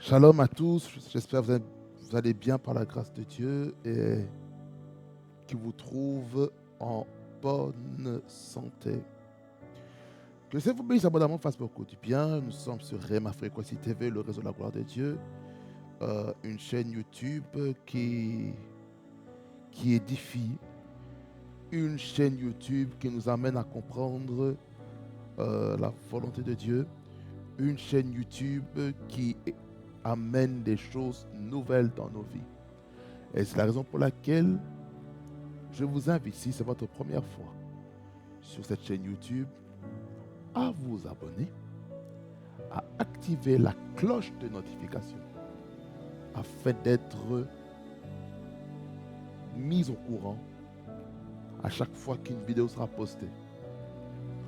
Shalom à tous, j'espère que vous allez bien par la grâce de Dieu et qu'il vous trouve en bonne santé. Que ça vous bénisse abondamment fasse beaucoup du bien. Nous sommes sur Rema Frequency TV, le réseau de la gloire de Dieu, une chaîne YouTube qui édifie, une chaîne YouTube qui nous amène à comprendre la volonté de Dieu, une chaîne YouTube qui amène des choses nouvelles dans nos vies. Et c'est la raison pour laquelle je vous invite, si c'est votre première fois sur cette chaîne YouTube, à vous abonner, à activer la cloche de notification afin d'être mis au courant à chaque fois qu'une vidéo sera postée,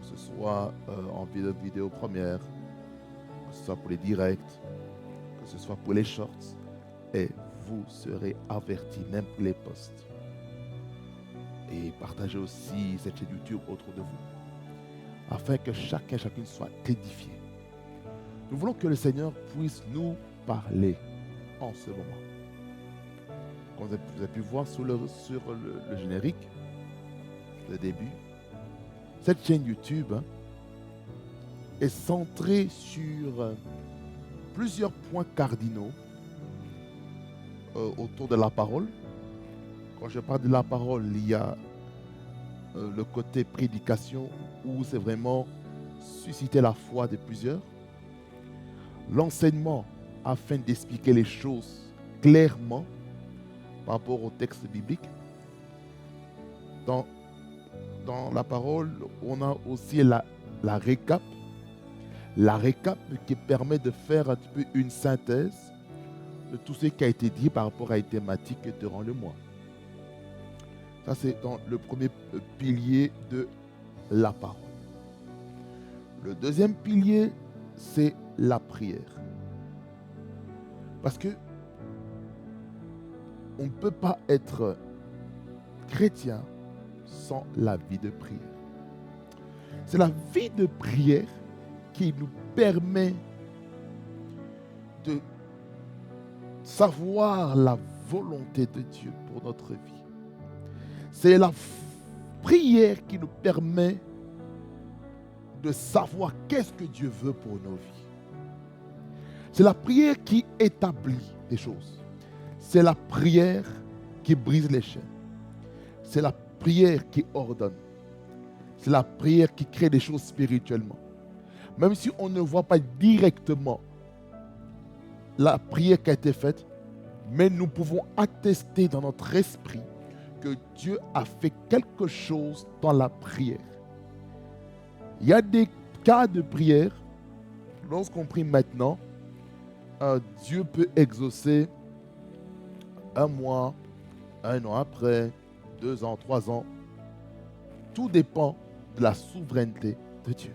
que ce soit en vidéo première, que ce soit pour les directs, que ce soit pour les shorts, et vous serez avertis même pour les posts. Et partagez aussi cette chaîne YouTube autour de vous, afin que chacune soit édifié. Nous voulons que le Seigneur puisse nous parler en ce moment. Comme vous avez pu voir sur le générique, le début, cette chaîne YouTube est centrée sur plusieurs points cardinaux autour de la parole. Quand je parle de la parole, il y a le côté prédication où c'est vraiment susciter la foi de plusieurs. L'enseignement afin d'expliquer les choses clairement par rapport au texte biblique. Dans la parole, on a aussi la récap. La récap qui permet de faire un petit peu une synthèse de tout ce qui a été dit par rapport à une thématique durant le mois. Ça, c'est dans le premier pilier de la parole. Le deuxième pilier, c'est la prière. Parce que on ne peut pas être chrétien sans la vie de prière. C'est la vie de prière qui nous permet de savoir la volonté de Dieu pour notre vie. C'est la prière qui nous permet de savoir qu'est-ce que Dieu veut pour nos vies. C'est la prière qui établit des choses. C'est la prière qui brise les chaînes. C'est la prière qui ordonne. C'est la prière qui crée des choses spirituellement. Même si on ne voit pas directement la prière qui a été faite, mais nous pouvons attester dans notre esprit que Dieu a fait quelque chose dans la prière. Il y a des cas de prière, lorsqu'on prie maintenant, Dieu peut exaucer 1 mois, 1 an après, 2 ans, 3 ans. Tout dépend de la souveraineté de Dieu.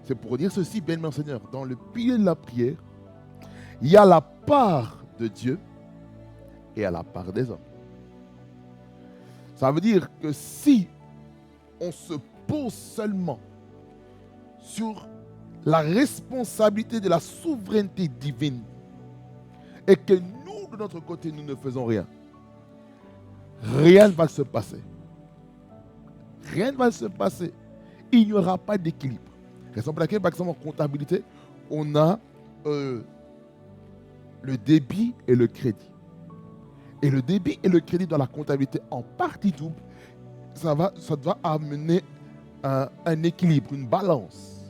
C'est pour dire ceci, bien-aimé Seigneur, dans le pilier de la prière, il y a la part de Dieu et il y a la part des hommes. Ça veut dire que si on se pose seulement sur la responsabilité de la souveraineté divine et que nous, de notre côté, nous ne faisons rien, rien ne va se passer. Rien ne va se passer. Il n'y aura pas d'équilibre. Raison pour laquelle, par exemple, en comptabilité, on a le débit et le crédit. Et le débit et le crédit dans la comptabilité en partie double, ça doit amener un équilibre, une balance.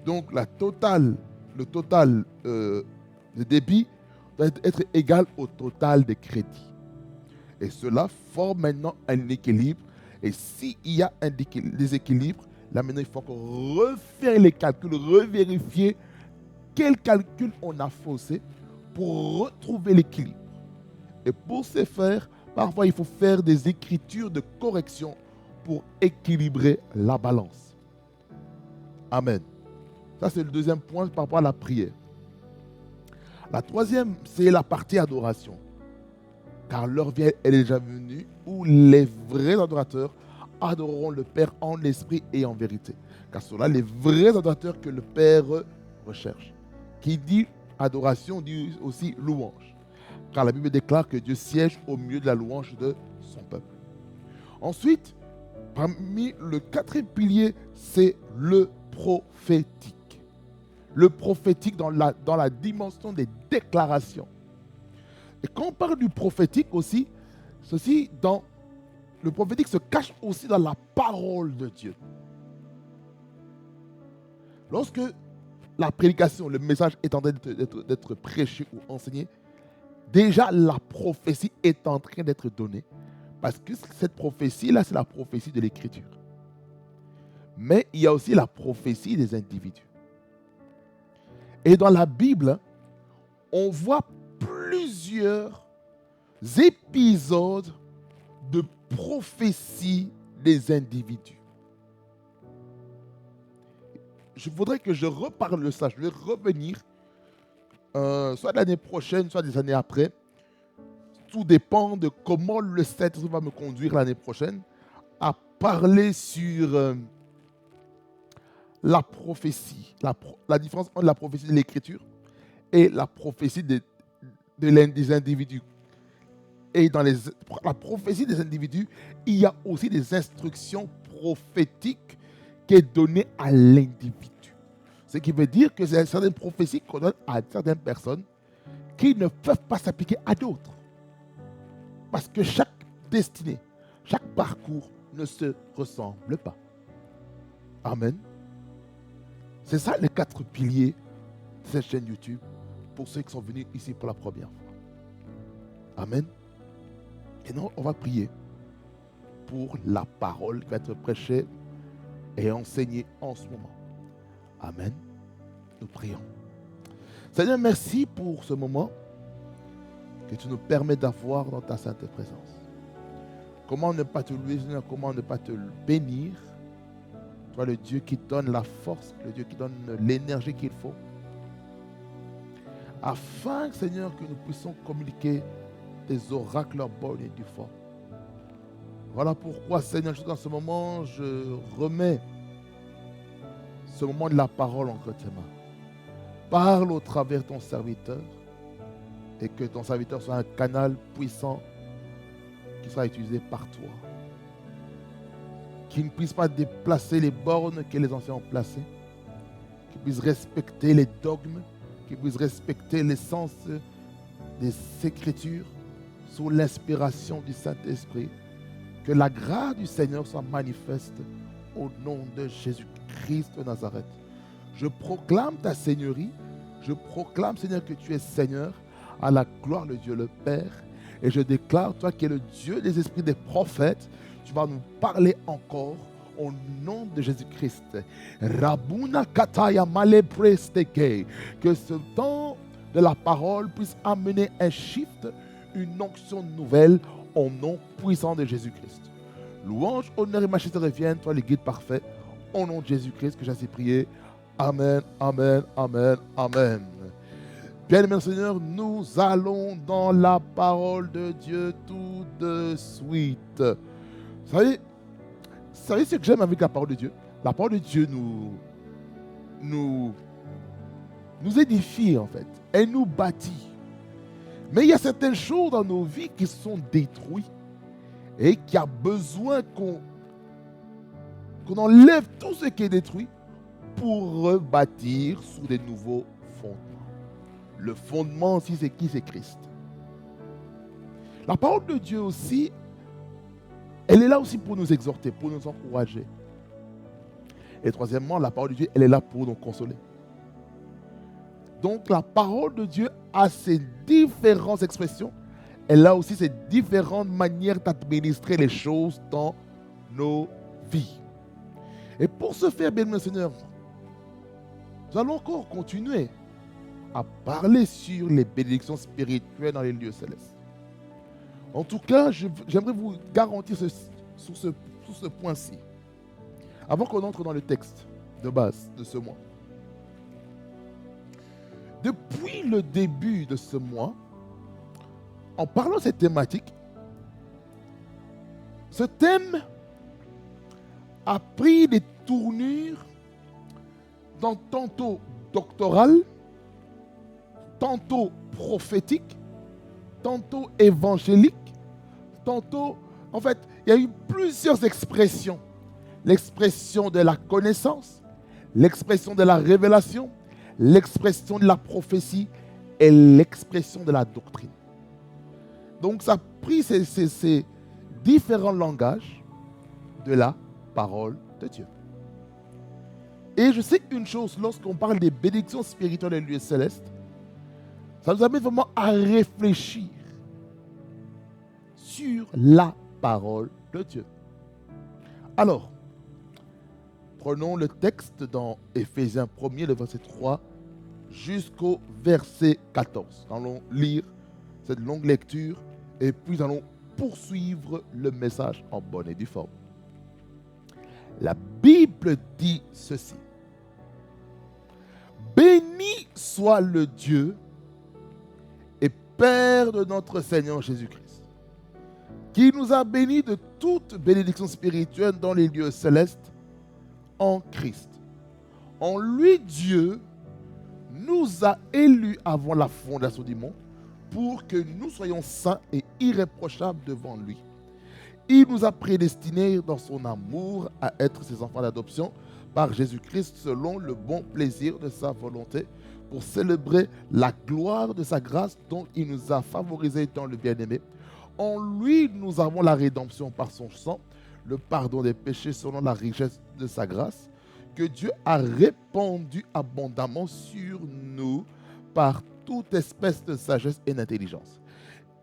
Donc le total de débit doit être égal au total de crédit. Et cela forme maintenant un équilibre. Et s'il y a un déséquilibre, là maintenant il faut encore refaire les calculs, revérifier quel calcul on a faussé pour retrouver l'équilibre. Et pour ce faire, parfois il faut faire des écritures de correction pour équilibrer la balance. Amen. Ça c'est le deuxième point par rapport à la prière. La troisième, c'est la partie adoration. Car l'heure vient, elle est déjà venue, où les vrais adorateurs adoreront le Père en esprit et en vérité. Car ce sont là les vrais adorateurs que le Père recherche. Qui dit Adoration dit aussi louange. Car la Bible déclare que Dieu siège au milieu de la louange de son peuple. Ensuite, parmi le quatrième pilier, c'est le prophétique. Le prophétique dans la dimension des déclarations. Et quand on parle du prophétique aussi, le prophétique se cache aussi dans la parole de Dieu. Lorsque la prédication, le message est en train d'être prêché ou enseigné, déjà la prophétie est en train d'être donnée. Parce que cette prophétie-là, c'est la prophétie de l'Écriture. Mais il y a aussi la prophétie des individus. Et dans la Bible, on voit plusieurs épisodes de prophétie des individus. Je voudrais que je reparle de ça. Je vais revenir, soit l'année prochaine, soit des années après. Tout dépend de comment le Seigneur va me conduire l'année prochaine à parler sur la prophétie, la différence entre la prophétie de l'Écriture et la prophétie des individus. Et dans la prophétie des individus, il y a aussi des instructions prophétiques qui est donnée à l'individu. Ce qui veut dire que c'est certaines prophéties qu'on donne à certaines personnes qui ne peuvent pas s'appliquer à d'autres. Parce que chaque destinée, chaque parcours ne se ressemble pas. Amen. C'est ça les 4 piliers de cette chaîne YouTube pour ceux qui sont venus ici pour la première fois. Amen. Et nous, on va prier pour la parole qui va être prêchée et enseignée en ce moment. Amen. Nous prions. Seigneur, merci pour ce moment que tu nous permets d'avoir dans ta sainte présence. Comment ne pas te louer, Seigneur, comment ne pas te bénir. Toi, le Dieu qui donne la force, le Dieu qui donne l'énergie qu'il faut. Afin, Seigneur, que nous puissions communiquer des oracles bons et du fort. Voilà pourquoi, Seigneur, dans ce moment, je remets ce moment de la parole entre tes mains. Parle au travers de ton serviteur et que ton serviteur soit un canal puissant qui sera utilisé par toi. Qu'il ne puisse pas déplacer les bornes que les anciens ont placées, qu'il puisse respecter les dogmes, qu'il puisse respecter l'essence des Écritures sous l'inspiration du Saint-Esprit. Que la grâce du Seigneur soit manifeste au nom de Jésus-Christ de Nazareth. Je proclame ta Seigneurie. Je proclame, Seigneur, que tu es Seigneur à la gloire de Dieu le Père. Et je déclare, toi qui es le Dieu des esprits des prophètes, tu vas nous parler encore au nom de Jésus-Christ. Rabuna kataya male presteke. Que ce temps de la parole puisse amener un shift, une onction nouvelle au nom puissant de Jésus-Christ. Louange, honneur et majesté reviennent, toi le guide parfait, au nom de Jésus-Christ que j'ai ainsi prié. Amen, amen, amen, amen. Bien-aimé Seigneur, nous allons dans la parole de Dieu tout de suite. Vous savez ce que j'aime avec la parole de Dieu? La parole de Dieu nous édifie en fait. Elle nous bâtit. Mais il y a certaines choses dans nos vies qui sont détruites et qui a besoin qu'on enlève tout ce qui est détruit pour rebâtir sous des nouveaux fondements. Le fondement aussi, c'est qui? C'est Christ. La parole de Dieu aussi, elle est là aussi pour nous exhorter, pour nous encourager. Et troisièmement, la parole de Dieu, elle est là pour nous consoler. Donc la parole de Dieu a ses différentes expressions. Elle a aussi ses différentes manières d'administrer les choses dans nos vies. Et pour ce faire, bien, Seigneur, nous allons encore continuer à parler sur les bénédictions spirituelles dans les lieux célestes. En tout cas, j'aimerais vous garantir sur ce point-ci, avant qu'on entre dans le texte de base de ce mois. Depuis le début de ce mois, en parlant de cette thématique, ce thème a pris des tournures dans tantôt doctoral, tantôt prophétique, tantôt évangélique, tantôt... En fait, il y a eu plusieurs expressions. L'expression de la connaissance, l'expression de la révélation, l'expression de la prophétie et l'expression de la doctrine. Donc, ça a pris ces différents langages de la parole de Dieu. Et je sais qu'une chose, lorsqu'on parle des bénédictions spirituelles des lieux célestes, ça nous amène vraiment à réfléchir sur la parole de Dieu. Alors, prenons le texte dans Éphésiens 1er, le verset 3, jusqu'au verset 14. Nous allons lire cette longue lecture et puis nous allons poursuivre le message en bonne et due forme. La Bible dit ceci. Béni soit le Dieu et Père de notre Seigneur Jésus-Christ, qui nous a bénis de toute bénédiction spirituelle dans les lieux célestes en Christ. En lui, Dieu nous a élus avant la fondation du monde pour que nous soyons saints et irréprochables devant lui. Il nous a prédestinés dans son amour à être ses enfants d'adoption par Jésus-Christ selon le bon plaisir de sa volonté pour célébrer la gloire de sa grâce dont il nous a favorisés dans le bien-aimé. En lui, nous avons la rédemption par son sang, le pardon des péchés selon la richesse de sa grâce, que Dieu a répandu abondamment sur nous par toute espèce de sagesse et d'intelligence.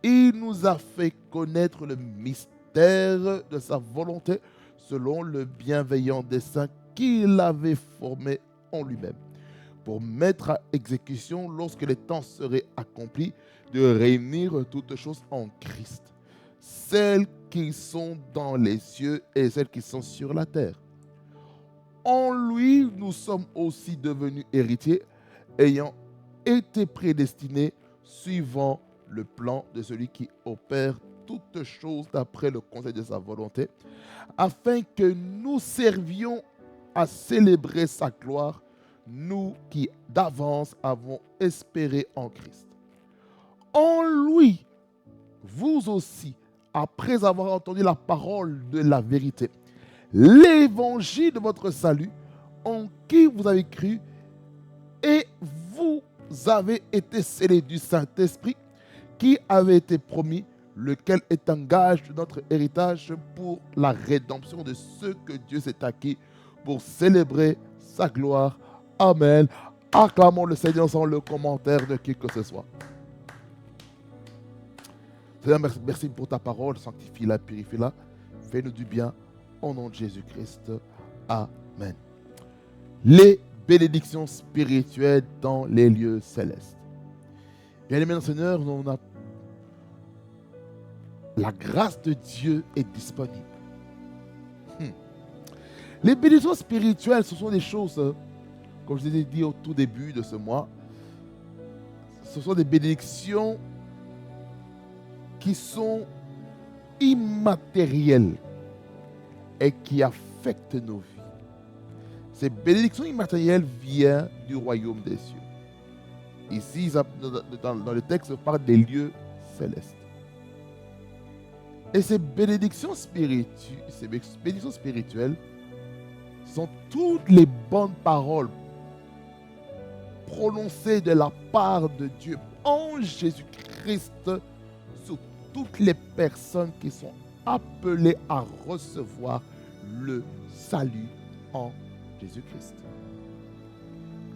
Il nous a fait connaître le mystère de sa volonté selon le bienveillant dessein qu'il avait formé en lui-même, pour mettre à exécution, lorsque les temps seraient accomplis, de réunir toutes choses en Christ, celles qui sont dans les cieux et celles qui sont sur la terre. En lui, nous sommes aussi devenus héritiers, ayant été prédestinés suivant le plan de celui qui opère toutes choses d'après le conseil de sa volonté, afin que nous servions à célébrer sa gloire, nous qui d'avance avons espéré en Christ. En lui, vous aussi, après avoir entendu la parole de la vérité, l'évangile de votre salut, en qui vous avez cru, et vous avez été scellés du Saint-Esprit, qui avait été promis, lequel est un gage de notre héritage pour la rédemption de ceux que Dieu s'est acquis pour célébrer sa gloire. Amen. Acclamons le Seigneur sans le commentaire de qui que ce soit. Seigneur, merci pour ta parole. Sanctifie-la, purifie-la. Fais-nous du bien. Au nom de Jésus-Christ. Amen. Les bénédictions spirituelles dans les lieux célestes. Bien-aimés Seigneur, la grâce de Dieu est disponible. Les bénédictions spirituelles, ce sont des choses, comme je vous ai dit au tout début de ce mois, ce sont des bénédictions qui sont immatérielles et qui affectent nos vies. Ces bénédictions immatérielles viennent du royaume des cieux. Ici, dans le texte, on parle des lieux célestes. Et ces bénédictions spirituelles sont toutes les bonnes paroles prononcées de la part de Dieu en Jésus-Christ sur toutes les personnes qui sont appelées à recevoir le salut en Jésus-Christ.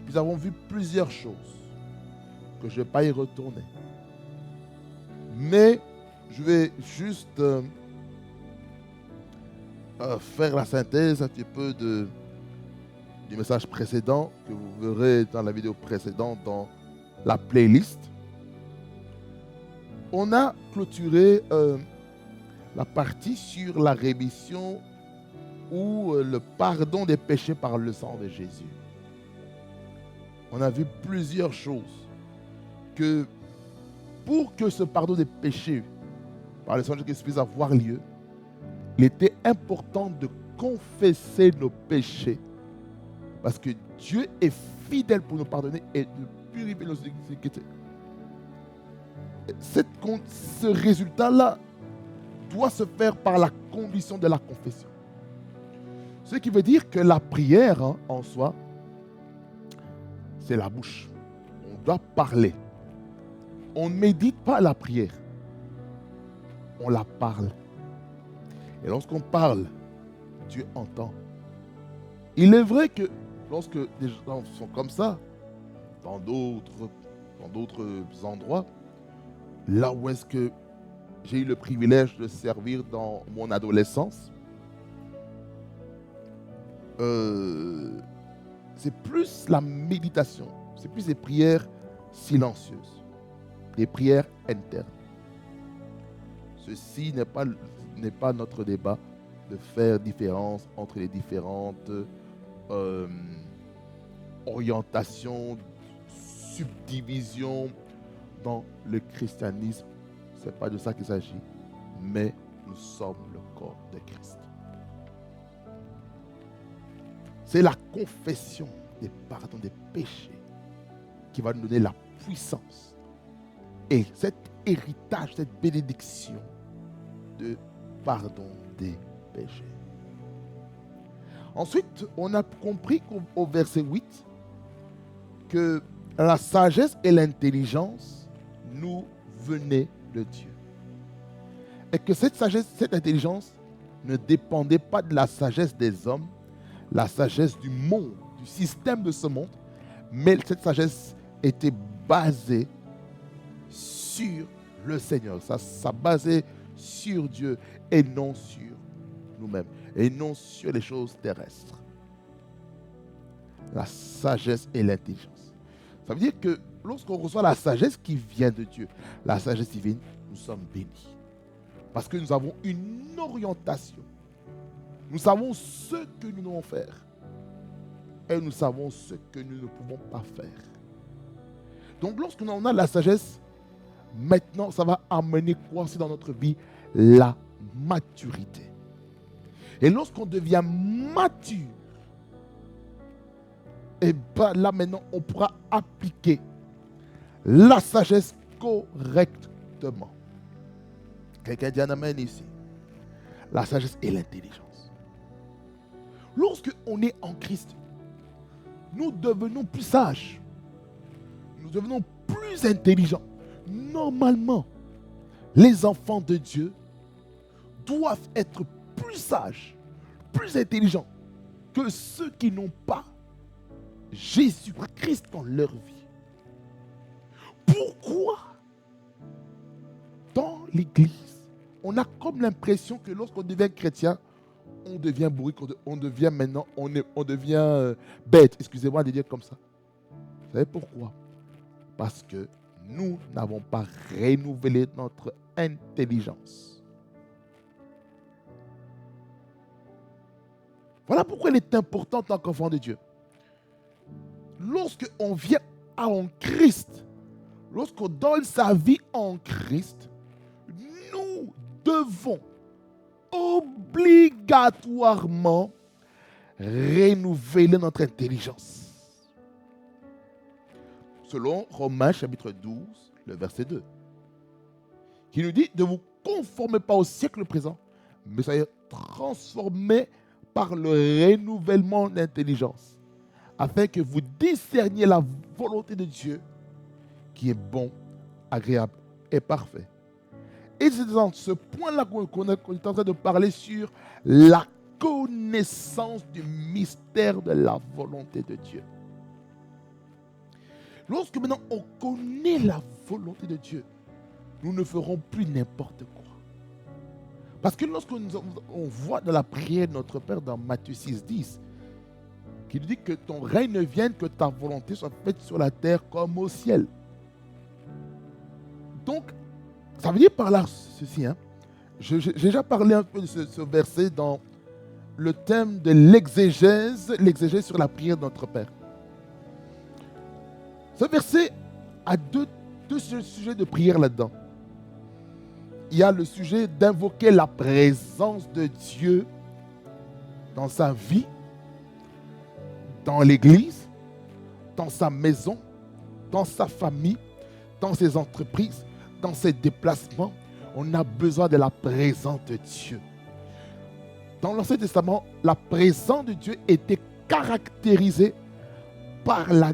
Nous avons vu plusieurs choses que je ne vais pas y retourner. Mais je vais juste faire la synthèse un petit peu du message précédent que vous verrez dans la vidéo précédente dans la playlist. On a clôturé la partie sur la rémission ou le pardon des péchés par le sang de Jésus. On a vu plusieurs choses que pour que ce pardon des péchés par le sang de Jésus puisse avoir lieu, il était important de confesser nos péchés parce que Dieu est fidèle pour nous pardonner et nous purifier nos iniquités. ce résultat-là doit se faire par la condition de la confession. Ce qui veut dire que la prière, en soi, c'est la bouche. On doit parler. On ne médite pas la prière. On la parle. Et lorsqu'on parle, Dieu entend. Il est vrai que lorsque des gens sont comme ça, dans d'autres endroits, là où est-ce que j'ai eu le privilège de servir dans mon adolescence, c'est plus la méditation, c'est plus des prières silencieuses, des prières internes. Ceci n'est pas notre débat de faire différence entre les différentes orientations, subdivisions dans le christianisme. Ce n'est pas de ça qu'il s'agit, mais nous sommes le corps de Christ. C'est la confession des pardons des péchés qui va nous donner la puissance et cet héritage, cette bénédiction de pardon des péchés. Ensuite, on a compris au verset 8 que la sagesse et l'intelligence nous venaient de Dieu. Et que cette sagesse, cette intelligence ne dépendait pas de la sagesse des hommes, la sagesse du monde, du système de ce monde, mais cette sagesse était basée sur le Seigneur. Ça basait sur Dieu et non sur nous-mêmes, et non sur les choses terrestres. La sagesse et l'intelligence. Ça veut dire que lorsqu'on reçoit la sagesse qui vient de Dieu, la sagesse divine, nous sommes bénis. Parce que nous avons une orientation. Nous savons ce que nous devons faire. Et nous savons ce que nous ne pouvons pas faire. Donc lorsqu'on a la sagesse, maintenant ça va amener quoi aussi dans notre vie? La maturité. Et lorsqu'on devient mature, et bien là maintenant on pourra appliquer la sagesse correctement. Quelqu'un dit un amen ici. La sagesse et l'intelligence. Lorsque on est en Christ, nous devenons plus sages. Nous devenons plus intelligents. Normalement, les enfants de Dieu doivent être plus sages, plus intelligents que ceux qui n'ont pas Jésus-Christ dans leur vie. Pourquoi dans l'Église, on a comme l'impression que lorsqu'on devient chrétien, on devient bourrique, on devient maintenant, on devient bête, excusez-moi de dire comme ça. Vous savez pourquoi? Parce que nous n'avons pas renouvelé notre intelligence. Voilà pourquoi il est important en tant qu'enfant de Dieu. Lorsqu'on vient en Christ, lorsqu'on donne sa vie en Christ, nous devons obligatoirement renouveler notre intelligence. Selon Romains chapitre 12, le verset 2, qui nous dit de vous conformer pas au siècle présent, mais soyez transformés par le renouvellement d'intelligence, afin que vous discerniez la volonté de Dieu, qui est bon, agréable et parfait. Et c'est dans ce point-là qu'on est en train de parler sur la connaissance du mystère de la volonté de Dieu. Lorsque maintenant on connaît la volonté de Dieu, nous ne ferons plus n'importe quoi. Parce que lorsqu'on voit dans la prière de notre Père dans Matthieu 6,10, qui dit que ton règne vienne, que ta volonté soit faite sur la terre comme au ciel. Donc, ça veut dire par là ceci. J'ai déjà parlé un peu de ce verset dans le thème de l'exégèse sur la prière de notre Père. Ce verset a deux sujets de prière là-dedans. Il y a le sujet d'invoquer la présence de Dieu dans sa vie, dans l'église, dans sa maison, dans sa famille, dans ses entreprises, dans ces déplacements, on a besoin de la présence de Dieu. Dans l'Ancien Testament, la présence de Dieu était caractérisée par la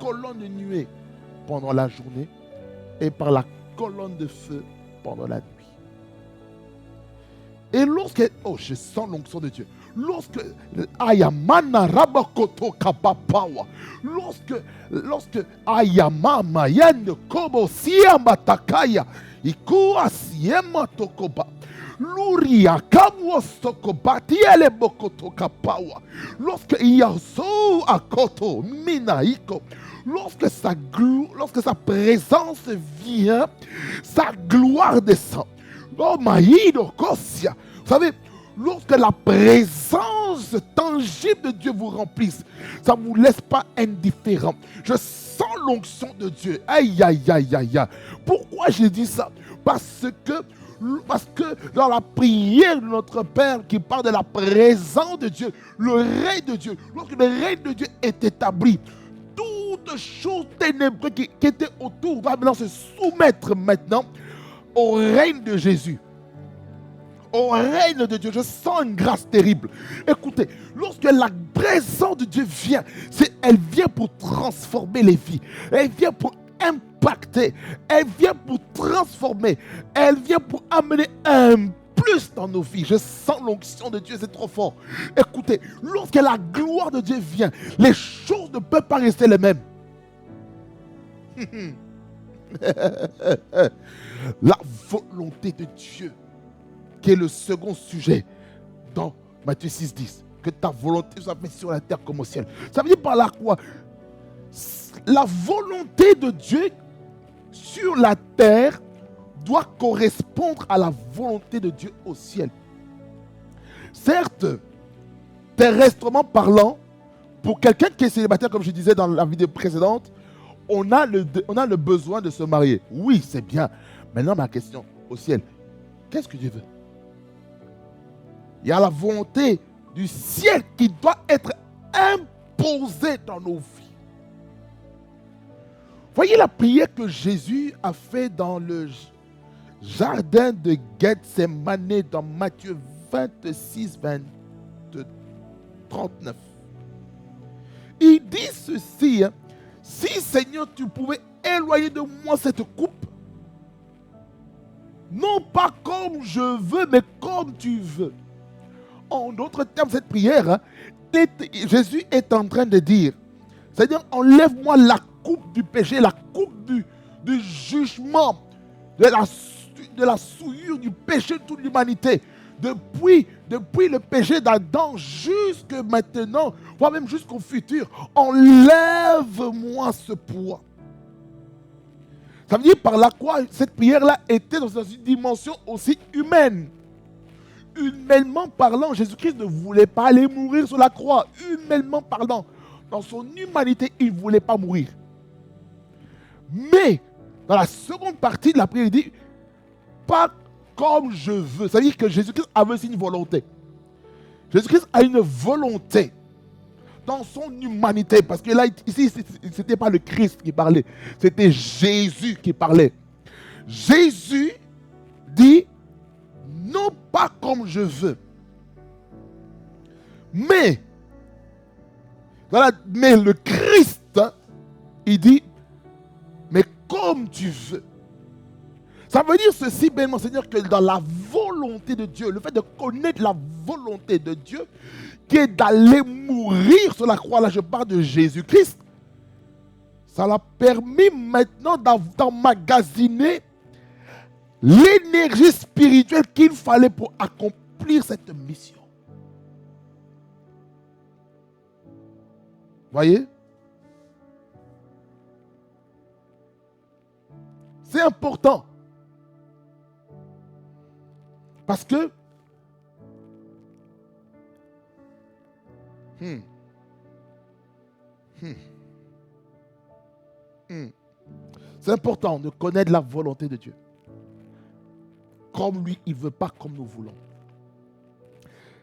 colonne de nuée pendant la journée et par la colonne de feu pendant la nuit. Et lorsque, oh, je sens l'onction de Dieu. Lorsque Ayamana Rabakoto Kapapawa, lorsque Ayamama Yan Kobo Siamba Takaya, Ikua Siema Tokoba, Luria Kamwostokoba, Tiele Bokoto Kapawa, lorsque Yaso Akoto Minaiko, lorsque sa présence vient, sa gloire descend. Oh, Maïdo Kosia, vous savez, lorsque la présence tangible de Dieu vous remplisse, ça ne vous laisse pas indifférent. Je sens l'onction de Dieu. Aïe, aïe, aïe, aïe, aïe. Pourquoi j'ai dit ça? Parce que dans la prière de notre Père qui parle de la présence de Dieu, le règne de Dieu, lorsque le règne de Dieu est établi, toutes choses ténébreuses qui étaient autour doivent maintenant se soumettre maintenant au règne de Jésus. Au règne de Dieu, je sens une grâce terrible. Écoutez, lorsque la présence de Dieu vient, elle vient pour transformer les vies. Elle vient pour impacter. Elle vient pour transformer. Elle vient pour amener un plus dans nos vies. Je sens l'onction de Dieu, c'est trop fort. Écoutez, lorsque la gloire de Dieu vient, les choses ne peuvent pas rester les mêmes. La volonté de Dieu, qui est le second sujet dans Matthieu 6,10. Que ta volonté soit faite sur la terre comme au ciel. Ça veut dire par là quoi? La volonté de Dieu sur la terre doit correspondre à la volonté de Dieu au ciel. Certes, terrestrement parlant, pour quelqu'un qui est célibataire, comme je disais dans la vidéo précédente, on a le besoin de se marier. Oui, c'est bien. Maintenant, ma question au ciel, qu'est-ce que Dieu veut? Il y a la volonté du ciel qui doit être imposée dans nos vies. Voyez la prière que Jésus a faite dans le jardin de Gethsémane dans Matthieu 26, 39. Il dit ceci, hein, si Seigneur tu pouvais éloigner de moi cette coupe, non pas comme je veux, mais comme tu veux. En d'autres termes, cette prière, hein, Jésus est en train de dire, Seigneur, enlève-moi la coupe du péché, la coupe du jugement, de la souillure du péché de toute l'humanité. Depuis le péché d'Adam jusque maintenant, voire même jusqu'au futur, enlève-moi ce poids. Ça veut dire par là quoi cette prière-là était dans une dimension aussi humaine. Humainement parlant, Jésus-Christ ne voulait pas aller mourir sur la croix. Humainement parlant, dans son humanité, il ne voulait pas mourir. Mais, dans la seconde partie de la prière, il dit, pas comme je veux. Ça veut dire que Jésus-Christ avait aussi une volonté. Jésus-Christ a une volonté dans son humanité. Parce que là, ici, ce n'était pas le Christ qui parlait. C'était Jésus qui parlait. Jésus dit, non pas comme je veux. Mais le Christ, hein, il dit, mais comme tu veux. Ça veut dire ceci, bien mon Seigneur, que dans la volonté de Dieu, le fait de connaître la volonté de Dieu, qui est d'aller mourir sur la croix, là je parle de Jésus-Christ, ça l'a permis maintenant d'emmagasiner l'énergie spirituelle qu'il fallait pour accomplir cette mission. Voyez? C'est important. Parce que c'est important de connaître la volonté de Dieu. Comme lui, il ne veut pas comme nous voulons.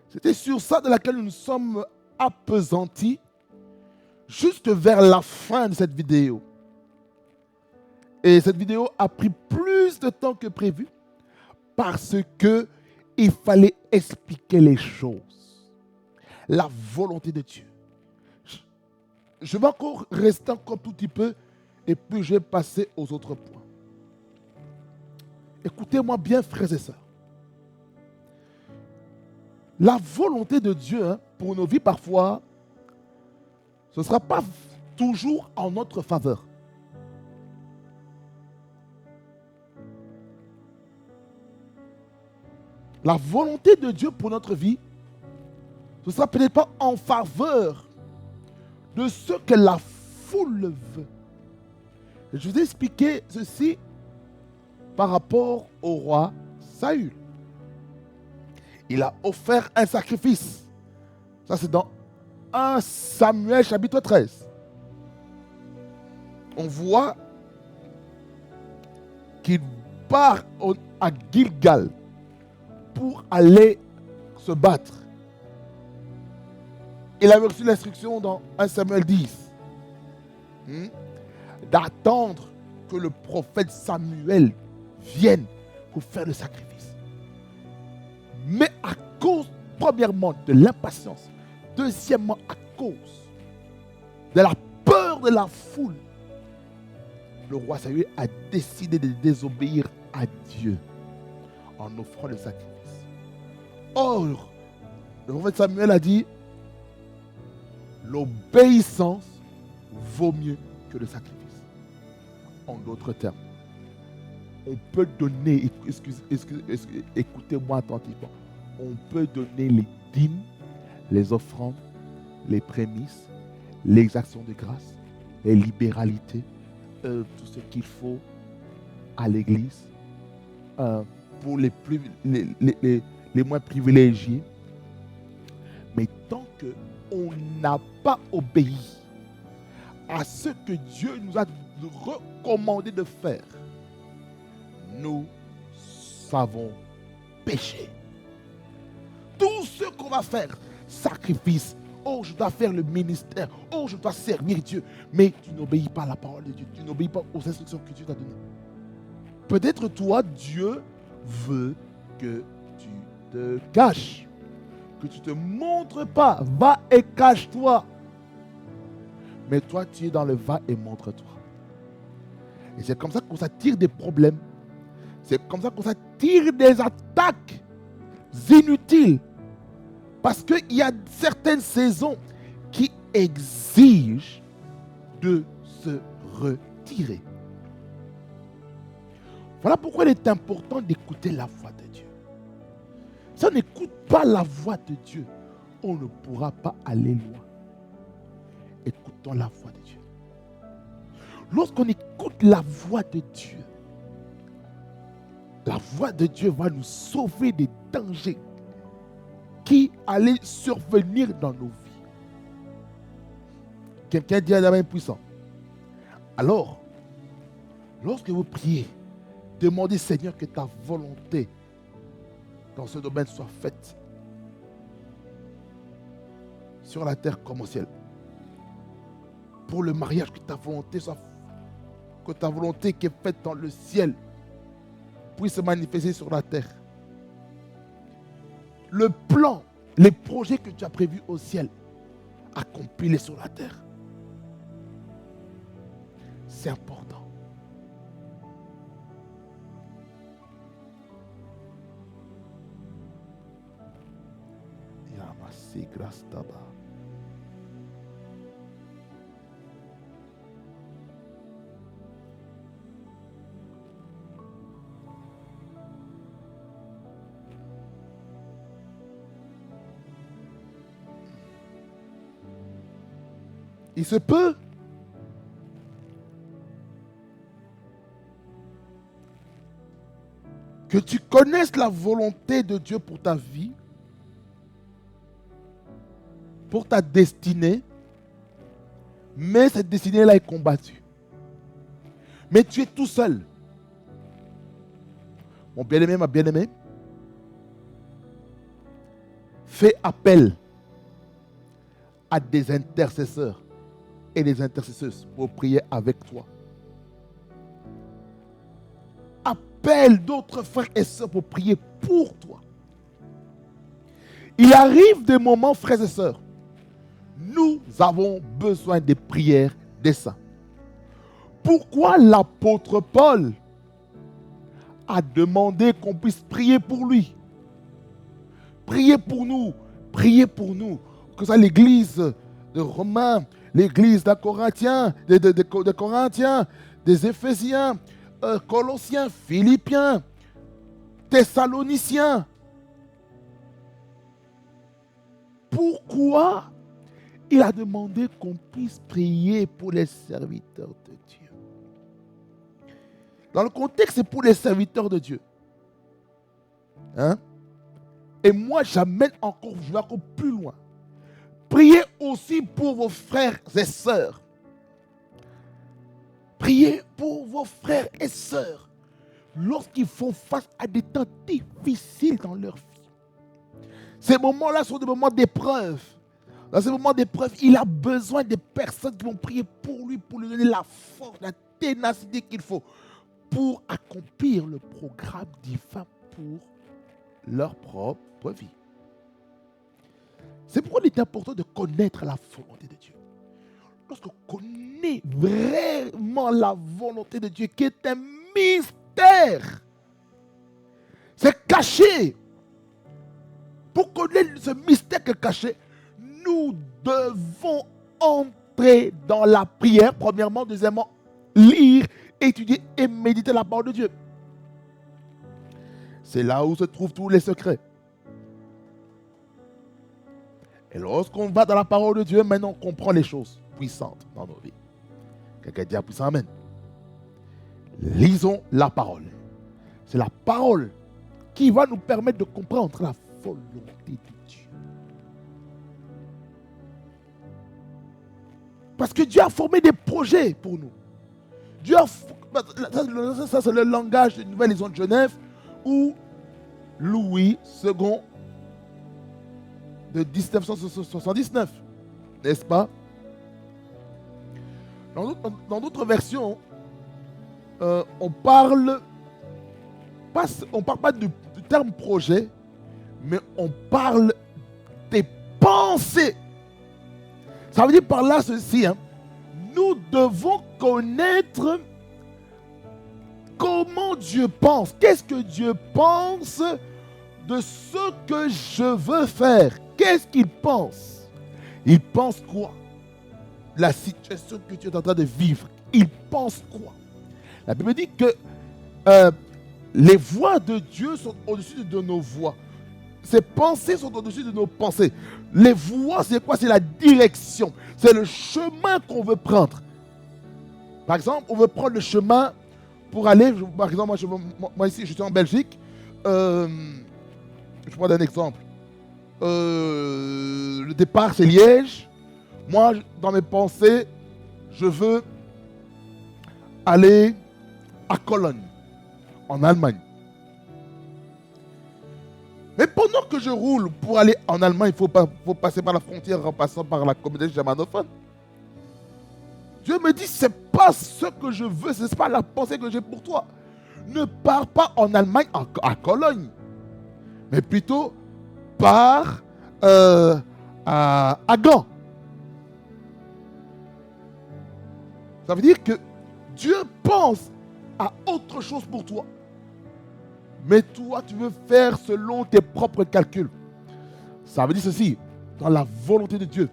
C'était sur ça de laquelle nous sommes appesantis jusque vers la fin de cette vidéo. Et cette vidéo a pris plus de temps que prévu parce que il fallait expliquer les choses. La volonté de Dieu. Je vais encore rester encore un tout petit peu et puis je vais passer aux autres points. Écoutez-moi bien, frères et sœurs. La volonté de Dieu pour nos vies, parfois, ce ne sera pas toujours en notre faveur. La volonté de Dieu pour notre vie, ce ne sera peut-être pas en faveur de ce que la foule veut. Je vous ai expliqué ceci par rapport au roi Saül. Il a offert un sacrifice. Ça, c'est dans 1 Samuel chapitre 13. On voit qu'il part à Gilgal pour aller se battre. Il avait reçu l'instruction dans 1 Samuel 10 d'attendre que le prophète Samuel vienne pour faire le sacrifice. Mais à cause, premièrement, de l'impatience, deuxièmement, à cause de la peur de la foule, le roi Saül a décidé de désobéir à Dieu en offrant le sacrifice. Or, le prophète Samuel a dit, l'obéissance vaut mieux que le sacrifice. En d'autres termes, on peut donner, écoutez-moi attentivement, on peut donner les dîmes, les offrandes, les prémices, les actions de grâce, les libéralités, tout ce qu'il faut à l'église, pour les moins privilégiés. Mais tant qu'on n'a pas obéi à ce que Dieu nous a recommandé de faire, nous savons pécher. Tout ce qu'on va faire, sacrifice, oh je dois faire le ministère, oh je dois servir Dieu, mais tu n'obéis pas à la parole de Dieu, tu n'obéis pas aux instructions que Dieu t'a données. Peut-être toi, Dieu veut que tu te caches, que tu ne te montres pas, va et cache-toi. Mais toi, tu es dans le va et montre-toi. Et c'est comme ça qu'on s'attire des problèmes. C'est comme ça qu'on s'attire des attaques inutiles. Parce qu'il y a certaines saisons qui exigent de se retirer. Voilà pourquoi il est important d'écouter la voix de Dieu. Si on n'écoute pas la voix de Dieu, on ne pourra pas aller loin. Écoutons la voix de Dieu. Lorsqu'on écoute la voix de Dieu, la voix de Dieu va nous sauver des dangers qui allaient survenir dans nos vies. Quelqu'un dit à la main puissante. Alors, lorsque vous priez, demandez Seigneur que ta volonté dans ce domaine soit faite sur la terre comme au ciel. Pour le mariage, que ta volonté soit, que ta volonté qui est faite dans le ciel puisse se manifester sur la terre. Le plan, les projets que tu as prévus au ciel, accomplis-les sur la terre. C'est important. Yamasi grâce tabac. Il se peut que tu connaisses la volonté de Dieu pour ta vie, pour ta destinée, mais cette destinée-là est combattue. Mais tu es tout seul. Mon bien-aimé, ma bien-aimée, fais appel à des intercesseurs et des intercesseuses pour prier avec toi. appelle d'autres frères et sœurs pour prier pour toi. Il arrive des moments, frères et sœurs, nous avons besoin des prières des saints. Pourquoi l'apôtre Paul a demandé qu'on puisse prier pour lui? Priez pour nous, priez pour nous. Que ça l'église de Romains, l'église des Corinthiens, des Corinthiens, des Éphésiens, Colossiens, Philippiens, Thessaloniciens. Pourquoi il a demandé qu'on puisse prier pour les serviteurs de Dieu? Dans le contexte, c'est pour les serviteurs de Dieu. Hein? Et moi, je vais encore plus loin. Priez aussi pour vos frères et sœurs. Priez pour vos frères et sœurs lorsqu'ils font face à des temps difficiles dans leur vie. Ces moments-là sont des moments d'épreuve. Dans ces moments d'épreuve, il a besoin des personnes qui vont prier pour lui, pour lui donner la force, la ténacité qu'il faut pour accomplir le programme divin pour leur propre vie. C'est pourquoi il est important de connaître la volonté de Dieu. Lorsqu'on connaît vraiment la volonté de Dieu, qui est un mystère, c'est caché. Pour connaître ce mystère qui est caché, nous devons entrer dans la prière, premièrement. Deuxièmement, lire, étudier et méditer la parole de Dieu. C'est là où se trouvent tous les secrets. Et lorsqu'on va dans la parole de Dieu, maintenant on comprend les choses puissantes dans nos vies. Quelqu'un dit un puissant amen. Lisons la parole. C'est la parole qui va nous permettre de comprendre la volonté de Dieu. Parce que Dieu a formé des projets pour nous. Dieu a, ça c'est le langage de Nouvelle Liaison de Genève, où Louis II de 1979, n'est-ce pas? Dans d'autres versions, on parle pas du terme projet, mais on parle des pensées. Ça veut dire par là ceci, hein, nous devons connaître comment Dieu pense. Qu'est-ce que Dieu pense de ce que je veux faire? Qu'est-ce qu'il pense? Il pense quoi? La situation que tu es en train de vivre, il pense quoi? La Bible dit que les voies de Dieu sont au-dessus de nos voies. Ses pensées sont au-dessus de nos pensées. Les voies, c'est quoi? C'est la direction. C'est le chemin qu'on veut prendre. Par exemple, on veut prendre le chemin pour aller, par exemple, moi ici, je suis en Belgique. Je prends un exemple. Le départ, c'est Liège. Moi, dans mes pensées, je veux aller à Cologne, en Allemagne. Mais pendant que je roule pour aller en Allemagne, il faut passer par la frontière en passant par la communauté germanophone. Dieu me dit, ce n'est pas ce que je veux, ce n'est pas la pensée que j'ai pour toi. Ne pars pas en Allemagne, à Cologne, mais plutôt pars à Gand. Ça veut dire que Dieu pense à autre chose pour toi. Mais toi, tu veux faire selon tes propres calculs. Ça veut dire ceci, dans la volonté de Dieu,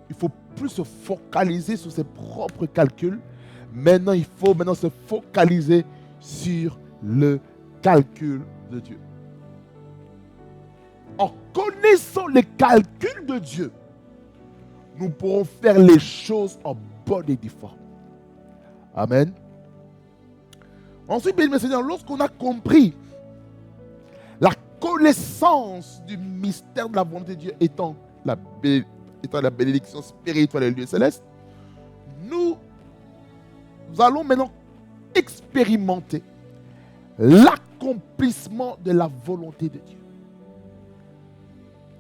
il ne faut plus se focaliser sur ses propres calculs. Maintenant, il faut se focaliser sur le calcul de Dieu. En connaissant les calculs de Dieu, nous pourrons faire les choses en bonne et due forme. Amen. Ensuite, bien, mes seigneurs, lorsqu'on a compris la connaissance du mystère de la volonté de Dieu étant la bénédiction spirituelle et le lieu céleste, nous allons maintenant expérimenter l'accomplissement de la volonté de Dieu.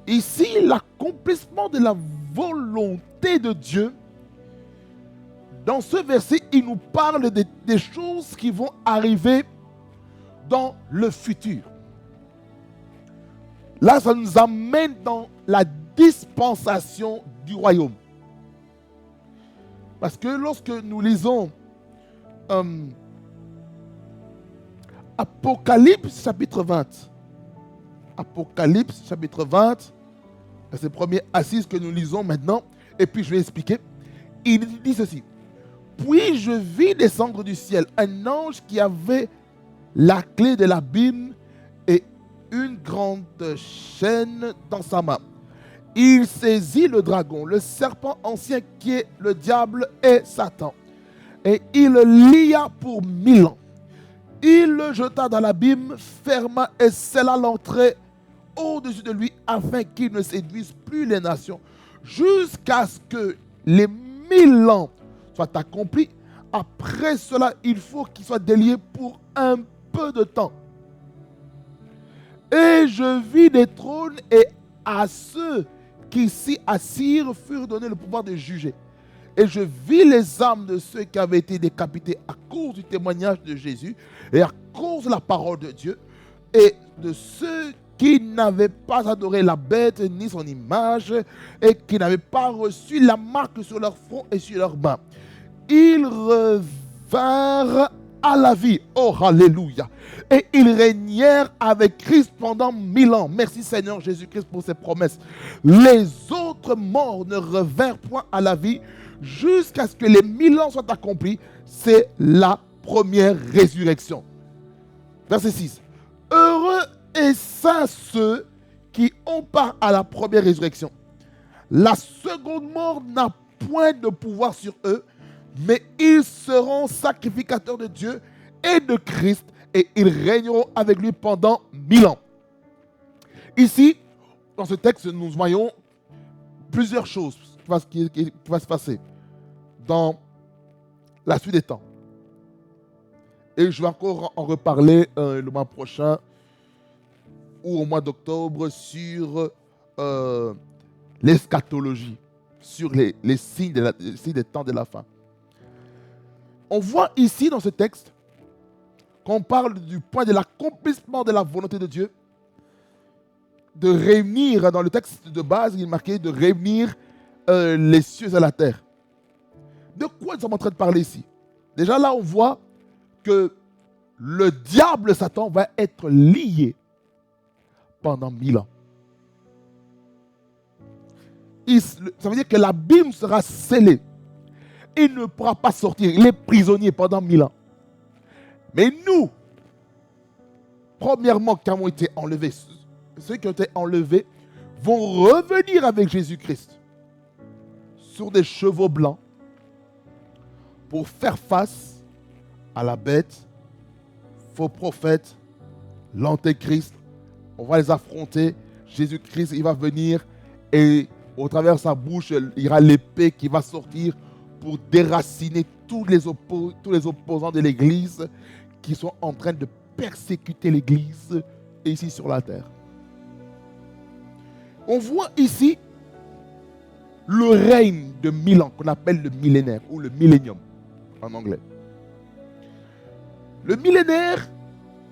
Ici, l'accomplissement de la volonté de Dieu, dans ce verset, il nous parle des choses qui vont arriver dans le futur. Là, ça nous amène dans la dispensation du royaume. Parce que lorsque nous lisons Apocalypse chapitre 20, Apocalypse chapitre 20, c'est le premier assise que nous lisons maintenant, et puis je vais expliquer. Il dit ceci. Puis je vis descendre du ciel un ange qui avait la clé de l'abîme et une grande chaîne dans sa main. Il saisit le dragon, le serpent ancien qui est le diable et Satan, et il le lia pour 1000 ans. Il le jeta dans l'abîme, ferma et scella l'entrée au-dessus de lui afin qu'il ne séduise plus les nations, jusqu'à ce que les 1000 ans soient accomplis. Après cela, il faut qu'il soit délié pour un peu de temps. Et je vis des trônes et à ceux qui s'y assirent furent donnés le pouvoir de juger. Et je vis les âmes de ceux qui avaient été décapités à cause du témoignage de Jésus et à cause de la parole de Dieu, et de ceux qui n'avaient pas adoré la bête ni son image et qui n'avaient pas reçu la marque sur leur front et sur leurs mains. Ils revinrent à la vie. Oh, alléluia. Et ils régnèrent avec Christ pendant 1000 ans. Merci Seigneur Jésus-Christ pour ces promesses. Les autres morts ne revinrent point à la vie jusqu'à ce que les 1000 ans soient accomplis. C'est la première résurrection. Verset 6. Heureux et saints ceux qui ont part à la première résurrection. La seconde mort n'a point de pouvoir sur eux, mais ils seront sacrificateurs de Dieu et de Christ, et ils régneront avec lui pendant 1000 ans. Ici, dans ce texte, nous voyons plusieurs choses qui vont se passer dans la suite des temps. Et je vais encore en reparler le mois prochain ou au mois d'octobre sur l'eschatologie, sur les signes des temps de la fin. On voit ici dans ce texte qu'on parle du point de l'accomplissement de la volonté de Dieu, de réunir, dans le texte de base, il est marqué de réunir les cieux et la terre. De quoi nous sommes en train de parler ici? Déjà là, on voit que le diable, Satan, va être lié pendant 1000 ans. Ça veut dire que l'abîme sera scellé. Il ne pourra pas sortir. Il est prisonnier pendant 1000 ans. Mais nous, premièrement, qui avons été enlevés, ceux qui ont été enlevés vont revenir avec Jésus-Christ sur des chevaux blancs pour faire face à la bête, faux prophète, l'antéchrist. On va les affronter. Jésus-Christ, il va venir et au travers de sa bouche, il y aura l'épée qui va sortir pour déraciner tous les opposants de l'Église qui sont en train de persécuter l'Église ici sur la terre. On voit ici le règne de 1000 ans qu'on appelle le millénaire ou le millénium en anglais. Le millénaire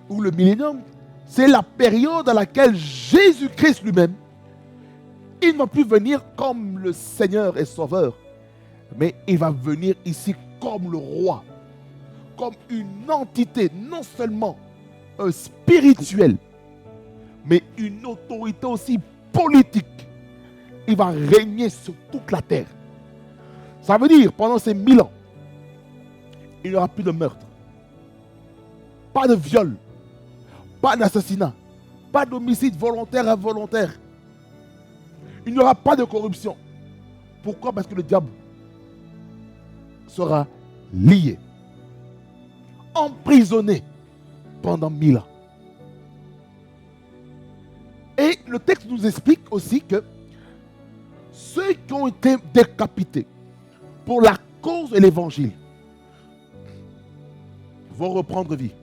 ou le millénium, c'est la période à laquelle Jésus-Christ lui-même, il ne va plus venir comme le Seigneur et Sauveur, mais il va venir ici comme le roi, comme une entité non seulement spirituelle, mais une autorité aussi politique. Il va régner sur toute la terre. Ça veut dire, pendant ces 1000 ans, il n'y aura plus de meurtre, pas de viol, pas d'assassinat, pas d'homicide volontaire et involontaire. Il n'y aura pas de corruption. Pourquoi? Parce que le diable sera lié, emprisonné pendant 1000 ans. Et le texte nous explique aussi que ceux qui ont été décapités pour la cause de l'évangile vont reprendre vie.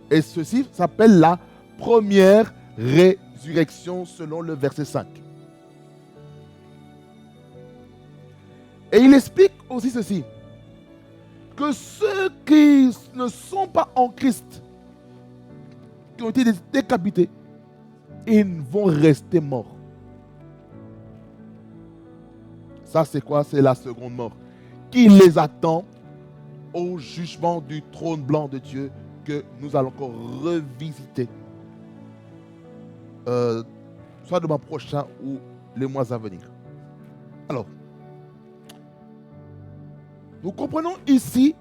Et ceci s'appelle la première résurrection selon le verset 5. Et il explique aussi ceci, que ceux qui ne sont pas en Christ qui ont été décapités, ils vont rester morts. Ça, c'est quoi? C'est la seconde mort qui les attend au jugement du trône blanc de Dieu que nous allons encore revisiter. Soit le mois prochain ou les mois à venir. Alors, nous comprenons ici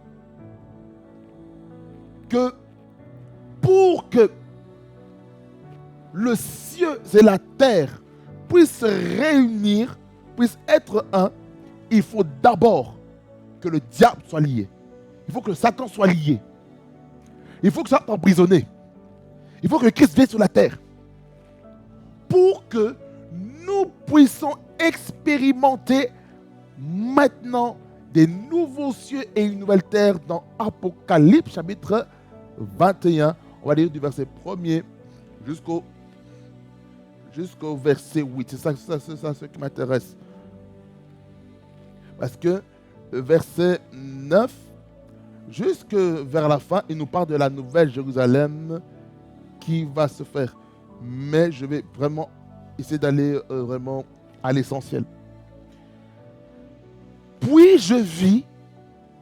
que pour que le ciel et la terre puissent se réunir, puissent être un, il faut d'abord que le diable soit lié. Il faut que Satan soit lié. Il faut que ça soit emprisonné. Il faut que Christ vienne sur la terre. Pour que nous puissions expérimenter maintenant des nouveaux cieux et une nouvelle terre dans Apocalypse chapitre 21. On va lire du verset 1er jusqu'au verset 8. C'est ça ce qui m'intéresse. Parce que verset 9, jusque vers la fin, il nous parle de la nouvelle Jérusalem qui va se faire. Mais je vais vraiment essayer d'aller vraiment à l'essentiel. Puis je vis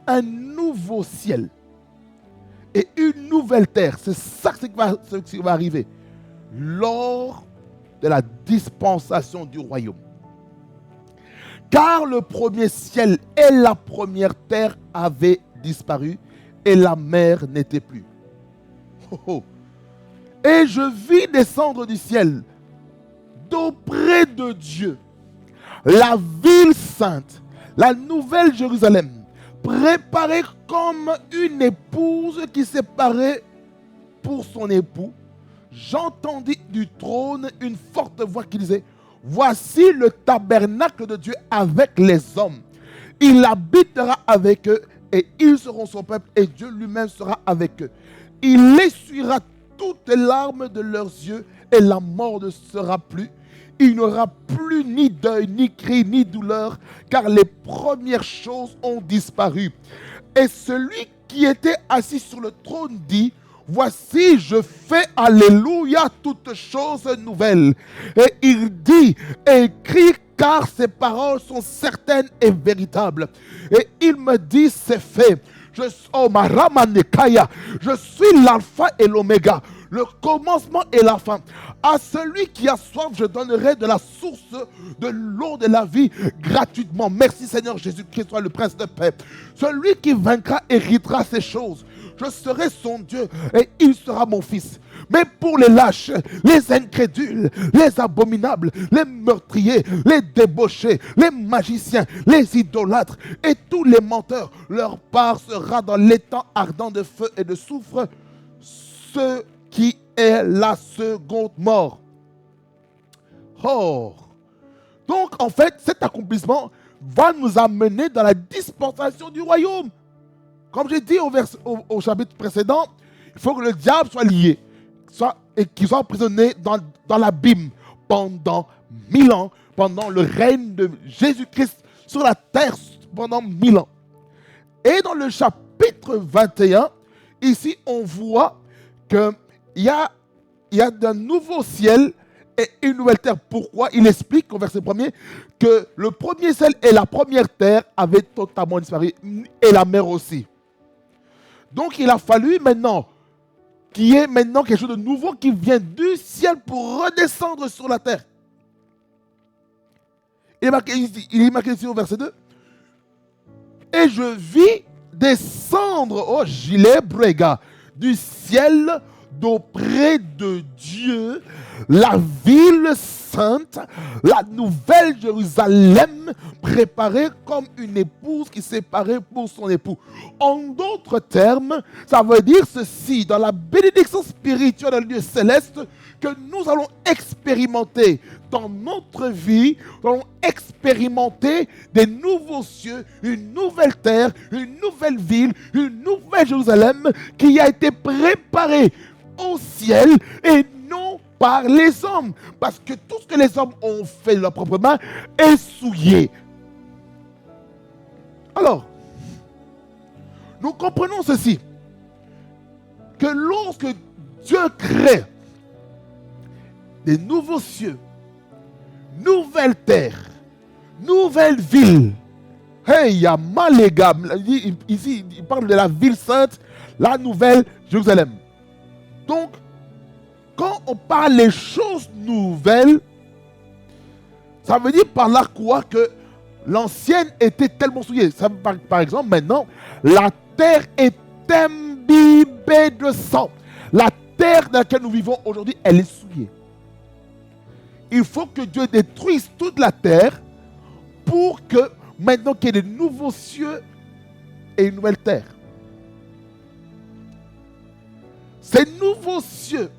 un nouveau ciel et une nouvelle terre. C'est ça ce qui va arriver lors de la dispensation du royaume. Car le premier ciel et la première terre avaient disparu et la mer n'était plus. Oh, oh. Et je vis descendre du ciel, d'auprès de Dieu, la ville sainte, la nouvelle Jérusalem, préparée comme une épouse qui s'est parée pour son époux. J'entendis du trône une forte voix qui disait: voici le tabernacle de Dieu avec les hommes. Il habitera avec eux et ils seront son peuple et Dieu lui-même sera avec eux. Il essuiera toutes les larmes de leurs yeux et la mort ne sera plus. Il n'y aura plus ni deuil, ni cri, ni douleur, car les premières choses ont disparu. Et celui qui était assis sur le trône dit: voici, je fais, alléluia, toutes choses nouvelles. Et il dit, écris, car ces paroles sont certaines et véritables. Et il me dit, c'est fait. Je suis l'alpha et l'oméga, le commencement et la fin. À celui qui a soif, je donnerai de la source de l'eau de la vie gratuitement. Merci Seigneur Jésus-Christ, toi le prince de paix. Celui qui vaincra héritera ces choses. Je serai son Dieu et il sera mon fils. Mais pour les lâches, les incrédules, les abominables, les meurtriers, les débauchés, les magiciens, les idolâtres et tous les menteurs, leur part sera dans l'étang ardent de feu et de soufre, ce qui est la seconde mort. Oh! Donc en fait, cet accomplissement va nous amener dans la dispensation du royaume. Comme j'ai dit au chapitre précédent, il faut que le diable soit lié et qu'il soit emprisonné dans l'abîme pendant 1000 ans, pendant le règne de Jésus-Christ sur la terre pendant 1000 ans. Et dans le chapitre 21, ici on voit qu'il y a un nouveau ciel et une nouvelle terre. Pourquoi? Il explique au verset 1er que le premier ciel et la première terre avaient totalement disparu et la mer aussi. Donc il a fallu maintenant qu'il y ait maintenant quelque chose de nouveau qui vient du ciel pour redescendre sur la terre. Il est marqué ici au verset 2. Et je vis descendre, oh gilet brega, du ciel d'auprès de Dieu, la ville sainte, la nouvelle Jérusalem, préparée comme une épouse qui s'est parée pour son époux. En d'autres termes, ça veut dire ceci, dans la bénédiction spirituelle du lieu céleste, que nous allons expérimenter dans notre vie, nous allons expérimenter des nouveaux cieux, une nouvelle terre, une nouvelle ville, une nouvelle Jérusalem qui a été préparée au ciel et non par les hommes. Parce que tout ce que les hommes ont fait de leur propre main est souillé. Alors, nous comprenons ceci, que lorsque Dieu crée des nouveaux cieux, nouvelle terre, nouvelle ville. Hey, il y a mal les gars. Ici, il parle de la ville sainte, la nouvelle Jérusalem. Donc, quand on parle des choses nouvelles, ça veut dire par là quoi que l'ancienne était tellement souillée. Ça, par exemple, maintenant, la terre est imbibée de sang. La terre dans laquelle nous vivons aujourd'hui, elle est souillée. Il faut que Dieu détruise toute la terre pour que maintenant qu'il y ait de nouveaux cieux et une nouvelle terre. Ces nouveaux cieux,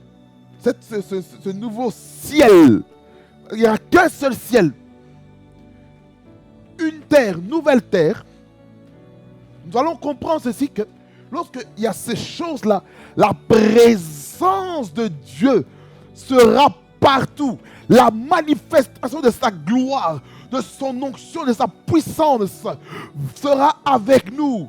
ce nouveau ciel, il n'y a qu'un seul ciel. Une terre, nouvelle terre. Nous allons comprendre ceci que lorsqu'il y a ces choses-là, la présence de Dieu sera partout. La manifestation de sa gloire, de son onction, de sa puissance sera avec nous.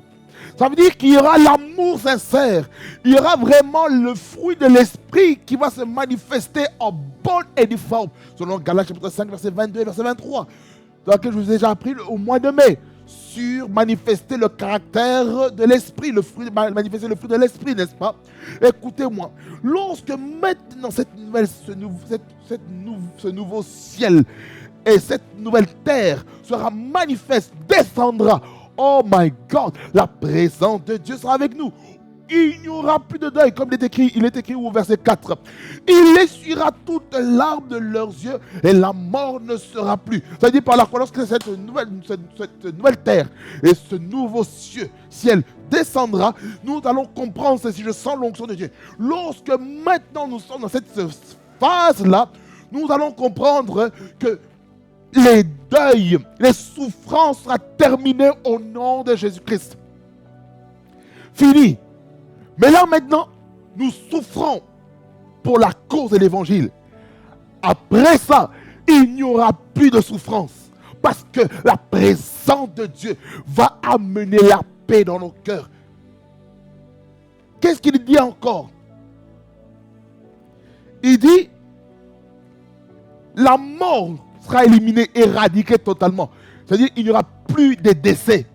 Ça veut dire qu'il y aura l'amour sincère. Il y aura vraiment le fruit de l'esprit qui va se manifester en bonne et due forme. Selon Galates chapitre 5, verset 22 et verset 23. Dans lequel je vous ai déjà appris au mois de mai. Sur manifester le caractère de l'esprit, manifester le fruit de l'esprit, n'est-ce pas? Écoutez-moi, lorsque maintenant ce nouveau ciel et cette nouvelle terre sera manifeste, descendra, oh my God, la présence de Dieu sera avec nous. Il n'y aura plus de deuil, comme il est écrit au verset 4. Il essuiera toutes larmes de leurs yeux et la mort ne sera plus. Ça dit par là que lorsque cette nouvelle terre et ce nouveau ciel descendra, nous allons comprendre ceci. Je sens l'onction de Dieu. Lorsque maintenant nous sommes dans cette phase-là, nous allons comprendre que les deuils, les souffrances seront terminées au nom de Jésus-Christ. Fini. Mais là maintenant, nous souffrons pour la cause de l'évangile. Après ça, il n'y aura plus de souffrance. Parce que la présence de Dieu va amener la paix dans nos cœurs. Qu'est-ce qu'il dit encore? Il dit, la mort sera éliminée, éradiquée totalement. C'est-à-dire qu'il n'y aura plus de décès.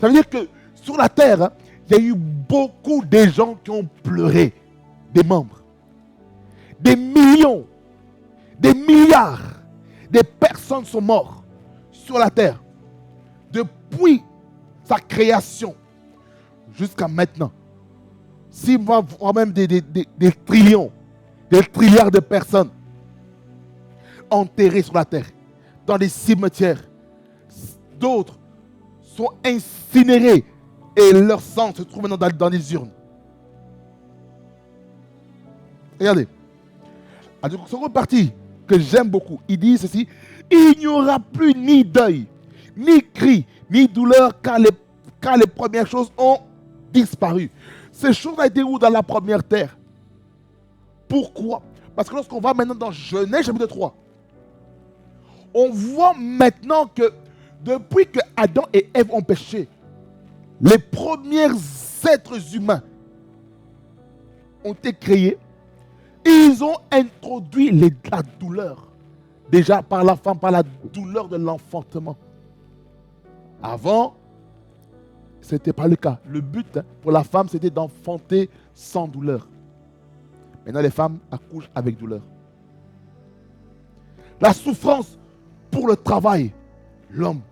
Ça veut dire que sur la terre, il y a eu beaucoup de gens qui ont pleuré, des membres. Des millions, des milliards de personnes sont mortes sur la terre. Depuis sa création jusqu'à maintenant. Si on voit même des trillions, des trilliards de personnes enterrées sur la terre, dans des cimetières. D'autres sont incinérés. Et leur sang se trouve maintenant dans les urnes. Regardez. La seconde partie que j'aime beaucoup, il dit ceci. Il n'y aura plus ni deuil, ni cri, ni douleur, car les premières choses ont disparu. Ces choses ont été où dans la première terre? Pourquoi? Parce que lorsqu'on va maintenant dans Genèse chapitre 3, on voit maintenant que depuis que Adam et Ève ont péché, les premiers êtres humains ont été créés. Ils ont introduit la douleur. Déjà par la femme, par la douleur de l'enfantement. Avant, ce n'était pas le cas. Le but pour la femme, c'était d'enfanter sans douleur. Maintenant, les femmes accouchent avec douleur. La souffrance pour le travail, l'homme.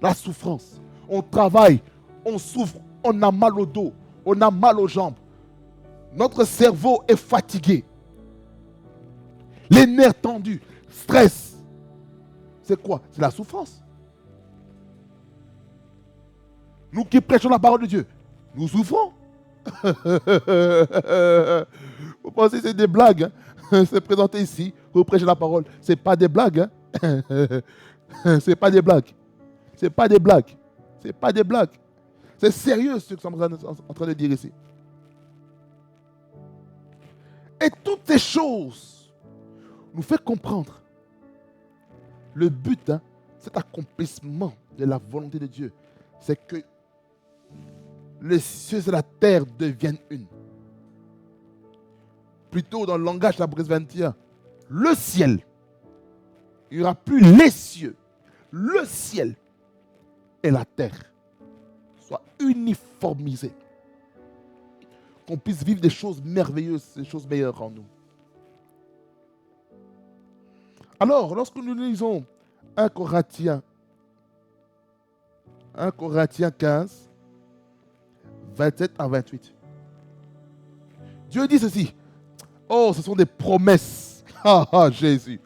La souffrance. On travaille, on souffre, on a mal au dos, on a mal aux jambes. Notre cerveau est fatigué. Les nerfs tendus, stress. C'est quoi? C'est la souffrance. Nous qui prêchons la parole de Dieu, nous souffrons. Vous pensez que c'est des blagues, hein? C'est présenté ici, vous prêchez la parole. Ce n'est pas des blagues. Hein? Ce n'est pas des blagues. Ce n'est pas des blagues. Ce n'est pas des blagues. C'est sérieux ce que nous sommes en train de dire ici. Et toutes ces choses nous font comprendre le but, hein, cet accomplissement de la volonté de Dieu, c'est que les cieux et la terre deviennent une. plutôt dans le langage de la Brise 21, le ciel. Il n'y aura plus les cieux. Le ciel et la terre soient uniformisés. Qu'on puisse vivre des choses merveilleuses, des choses meilleures en nous. Alors, lorsque nous lisons 1 Corinthiens 15, 27 à 28, Dieu dit ceci. Oh, ce sont des promesses. Ah, Jésus.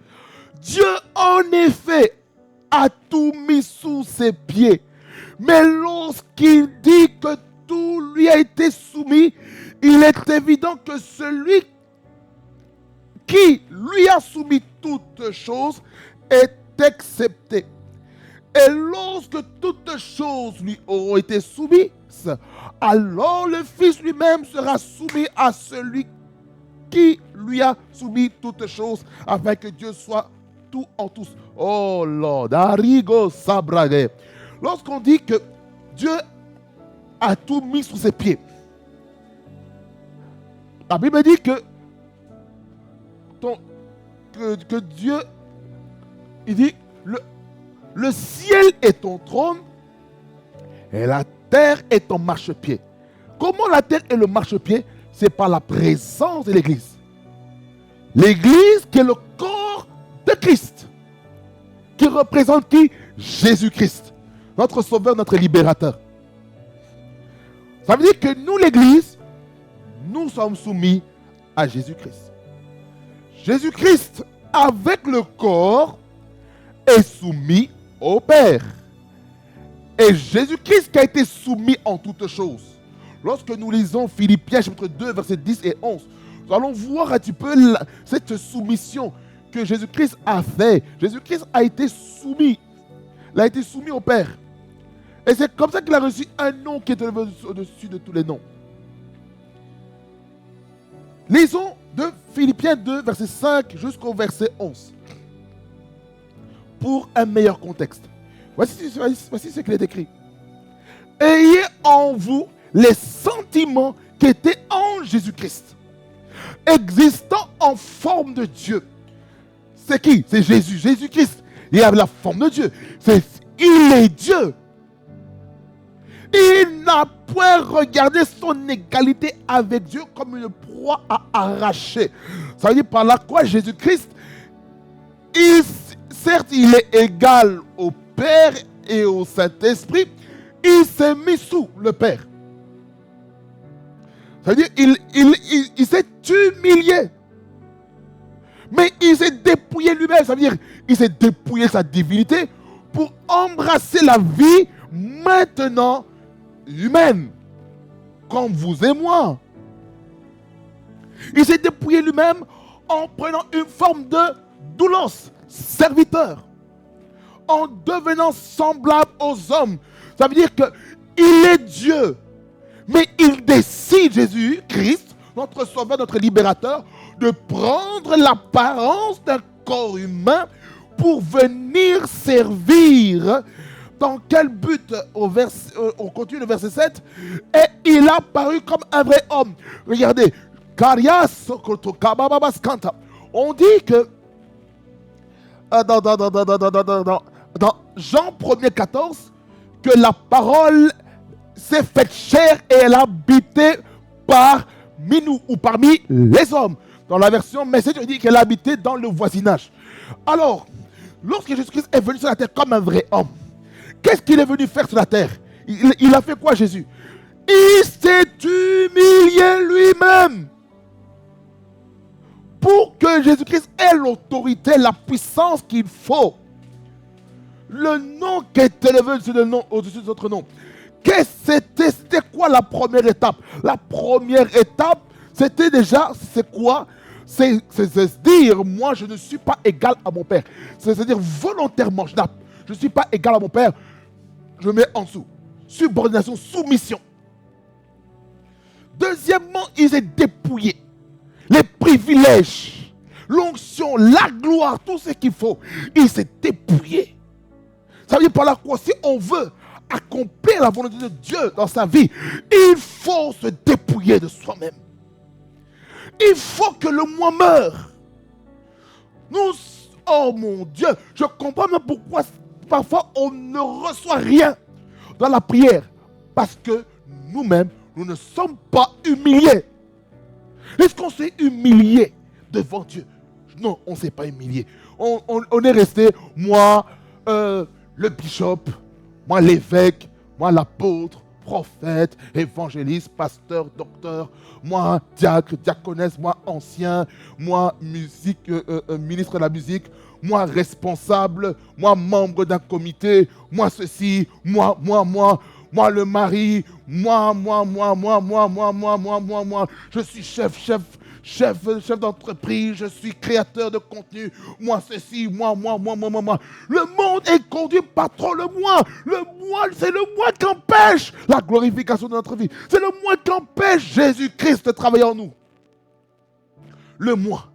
Dieu, en effet, a tout mis sous ses pieds. Mais lorsqu'il dit que tout lui a été soumis, il est évident que celui qui lui a soumis toutes choses est accepté. Et lorsque toutes choses lui auront été soumises, alors le Fils lui-même sera soumis à celui qui lui a soumis toutes choses, afin que Dieu soit tout en tous. Oh Lord, Arigo Sabrage. Lorsqu'on dit que Dieu a tout mis sous ses pieds, la Bible dit que Dieu, il dit, le ciel est ton trône et la terre est ton marchepied. Comment la terre est le marchepied? C'est par la présence de l'Église. L'Église qui est le corps de Christ. Qui représente qui? Jésus-Christ. Notre sauveur, notre libérateur. Ça veut dire que nous, l'Église, nous sommes soumis à Jésus-Christ. Jésus-Christ, avec le corps, est soumis au Père. Et Jésus-Christ qui a été soumis en toutes choses. Lorsque nous lisons Philippiens chapitre 2, versets 10 et 11, nous allons voir un petit peu cette soumission que Jésus-Christ a fait. Jésus-Christ a été soumis. Il a été soumis au Père. Et c'est comme ça qu'il a reçu un nom qui est élevé au-dessus de tous les noms. Lisons de Philippiens 2, verset 5 jusqu'au verset 11. Pour un meilleur contexte. Voici ce qu'il est écrit. Ayez en vous les sentiments qui étaient en Jésus-Christ, existant en forme de Dieu. C'est qui? C'est Jésus. Jésus-Christ, il a la forme de Dieu. Il est Dieu. Il n'a point regardé son égalité avec Dieu comme une proie à arracher. Ça veut dire par là quoi? Jésus-Christ, certes, il est égal au Père et au Saint-Esprit. Il s'est mis sous le Père. Ça veut dire il s'est humilié. Mais il s'est dépouillé lui-même. Ça veut dire il s'est dépouillé sa divinité pour embrasser la vie maintenant humaine. Comme vous et moi. Il s'est dépouillé lui-même en prenant une forme de doulos, serviteur. En devenant semblable aux hommes. Ça veut dire qu'il est Dieu. Mais il décide, Jésus-Christ, notre sauveur, notre libérateur, de prendre l'apparence d'un corps humain pour venir servir. Dans quel but? On continue le verset 7. Et il a paru comme un vrai homme. Regardez. On dit que dans Jean 1er 14, que la parole s'est faite chair et elle a habité parmi nous ou parmi les hommes. Dans la version Message, on dit qu'elle a habité dans le voisinage. Alors, lorsque Jésus-Christ est venu sur la terre comme un vrai homme, qu'est-ce qu'il est venu faire sur la terre? Il a fait quoi, Jésus? Il s'est humilié lui-même pour que Jésus-Christ ait l'autorité, la puissance qu'il faut. Le nom qui est élevé au-dessus de notre nom. C'était quoi la première étape? La première étape, c'était déjà, c'est quoi? C'est dire, moi je ne suis pas égal à mon Père. C'est-à-dire volontairement, je ne suis pas égal à mon Père, je me mets en dessous. Subordination, soumission. Deuxièmement, il s'est dépouillé. Les privilèges, l'onction, la gloire, tout ce qu'il faut, il s'est dépouillé. Ça veut dire par là quoi? Si on veut accomplir la volonté de Dieu dans sa vie, il faut se dépouiller de soi-même. Il faut que le moi meure. Oh mon Dieu, je comprends même pourquoi parfois on ne reçoit rien dans la prière. Parce que nous-mêmes, nous ne sommes pas humiliés. Est-ce qu'on s'est humilié devant Dieu? Non, on ne s'est pas humilié. On est resté, moi, le bishop, moi l'évêque, moi l'apôtre, prophète, évangéliste, pasteur, docteur, moi diacre, diaconesse, moi ancien, moi ministre de la musique, moi responsable, moi membre d'un comité, moi ceci, moi le mari, moi, je suis chef d'entreprise, je suis créateur de contenu, moi ceci, moi. Le monde est conduit par trop le moi. Le moi, c'est le moi qui empêche la glorification de notre vie. C'est le moi qui empêche Jésus-Christ de travailler en nous. Le moi.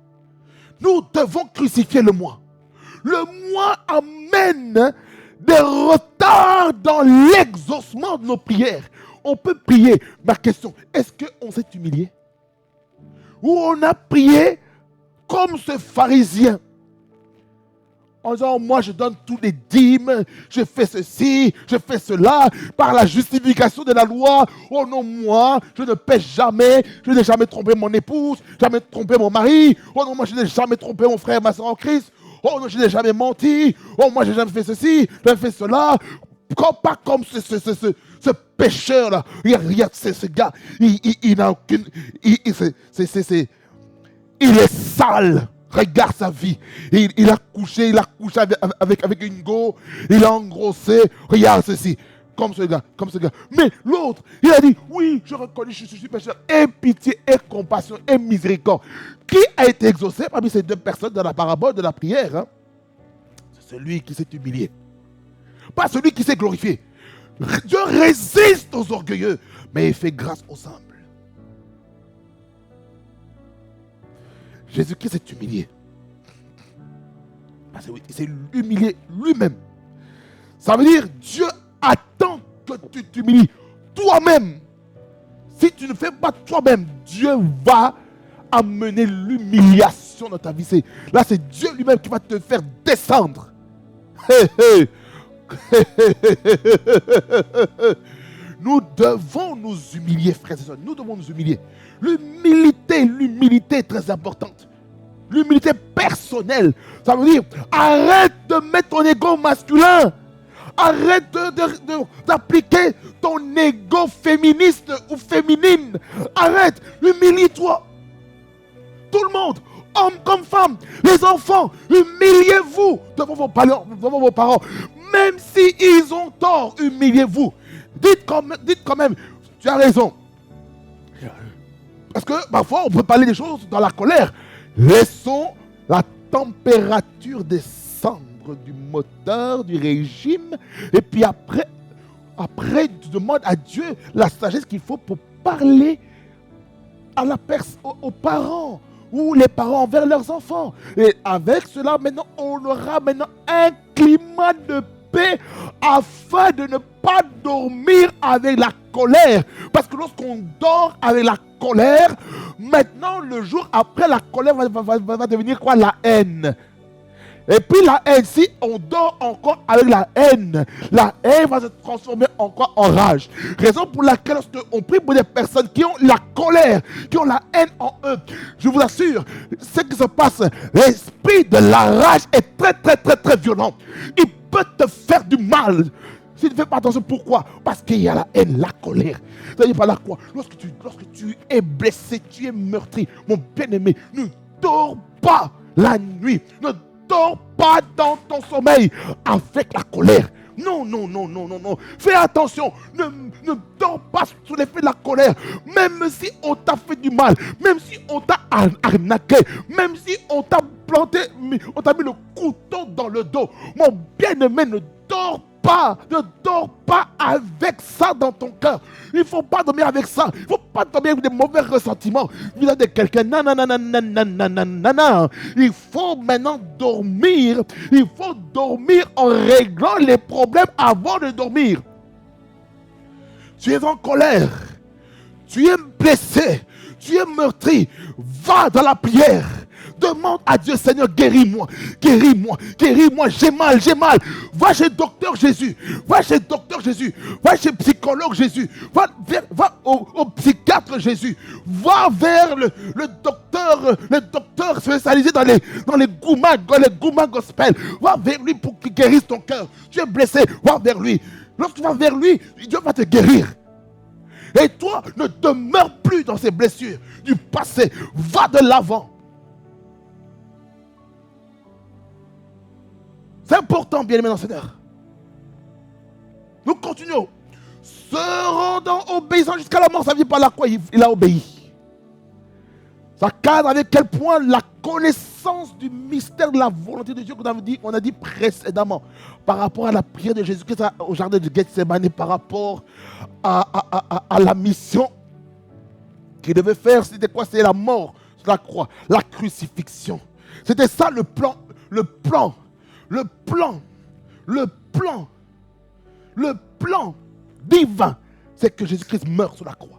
Nous devons crucifier le moi. Le moi amène des retards dans l'exaucement de nos prières. On peut prier. Ma question, est-ce qu'on s'est humilié? Ou on a prié comme ce pharisien en disant, moi je donne tous les dîmes, je fais ceci, je fais cela, par la justification de la loi. Oh non, moi, je ne pêche jamais, je n'ai jamais trompé mon épouse, jamais trompé mon mari. Oh non, moi je n'ai jamais trompé mon frère, ma soeur en Christ. Oh non, je n'ai jamais menti. Oh, moi, j'ai jamais fait ceci, j'ai fait cela. Pas comme ce pécheur-là. Regarde, ce gars, il n'a aucune... Il est sale. Regarde sa vie. Il a couché avec une go. Il a engrossé. Regarde ceci. Comme ce gars. Mais l'autre, il a dit, oui, je reconnais, je suis pécheur. Et pitié, et compassion, et miséricorde. Qui a été exaucé parmi ces deux personnes dans la parabole de la prière? Hein? C'est celui qui s'est humilié. Pas celui qui s'est glorifié. Dieu résiste aux orgueilleux, mais il fait grâce aux humbles. Jésus-Christ s'est humilié. Il s'est humilié lui-même. Ça veut dire Dieu attend que tu t'humilies toi-même. Si tu ne fais pas toi-même, Dieu va amener l'humiliation dans ta vie. Là, c'est Dieu lui-même qui va te faire descendre. Nous devons nous humilier, frères et sœurs. Nous devons nous humilier. L'humilité est très importante. L'humilité personnelle. Ça veut dire, arrête de mettre ton ego masculin. Arrête d'appliquer ton ego féministe ou féminine. Arrête, humilie-toi. Tout le monde, hommes comme femmes, les enfants, humiliez-vous devant vos parents. Même s'ils ont tort, humiliez-vous. Dites quand même, tu as raison. Parce que parfois, on peut parler des choses dans la colère. Laissons la température descendre du moteur, du régime. Et puis après, tu demandes à Dieu la sagesse qu'il faut pour parler à aux parents. Ou les parents envers leurs enfants. Et avec cela, maintenant, on aura un climat de paix afin de ne pas dormir avec la colère. Parce que lorsqu'on dort avec la colère, maintenant, le jour après, la colère va devenir quoi? La haine. Et puis la haine, si on dort encore avec la haine va se transformer encore en rage. Raison pour laquelle lorsqu'on prie pour des personnes qui ont la colère, qui ont la haine en eux, je vous assure, ce qui se passe, l'esprit de la rage est très très très très violent. Il peut te faire du mal. Si tu ne fais pas attention, pourquoi? Parce qu'il y a la haine, la colère. C'est-à-dire par là quoi? Lorsque tu es blessé, tu es meurtri, mon bien-aimé, ne dors pas la nuit. Ne dors pas dans ton sommeil avec la colère. Non. Fais attention. Ne dors pas sous l'effet de la colère. Même si on t'a fait du mal, même si on t'a arnaqué, même si on t'a planté, on t'a mis le couteau dans le dos. Mon bien-aimé, ne dors pas avec ça dans ton cœur. Il ne faut pas dormir avec ça. Il ne faut pas dormir avec des mauvais ressentiments vis-à-vis de quelqu'un. Non. Il faut maintenant dormir. Il faut dormir en réglant les problèmes avant de dormir. Tu es en colère. Tu es blessé. Tu es meurtri. Va dans la prière. Demande à Dieu, Seigneur, guéris-moi, guéris-moi, guéris-moi, j'ai mal, j'ai mal. Va chez docteur Jésus, va chez docteur Jésus, va chez psychologue Jésus, va au psychiatre Jésus, va vers le docteur spécialisé dans les gourmands gospel. Va vers lui pour qu'il guérisse ton cœur. Tu es blessé, va vers lui. Lorsque tu vas vers lui, Dieu va te guérir. Et toi, ne demeure plus dans ces blessures du passé. Va de l'avant. C'est important, bien-aimés dans le Seigneur. Nous continuons. Se rendant obéissant jusqu'à la mort, ça vient par la croix, il a obéi. Ça cadre avec quel point la connaissance du mystère de la volonté de Dieu qu'on a dit précédemment, par rapport à la prière de Jésus-Christ au jardin de Gethsémani, par rapport à la mission qu'il devait faire. C'était quoi? C'était la mort sur la croix, la crucifixion. C'était ça le plan divin, c'est que Jésus-Christ meurt sur la croix.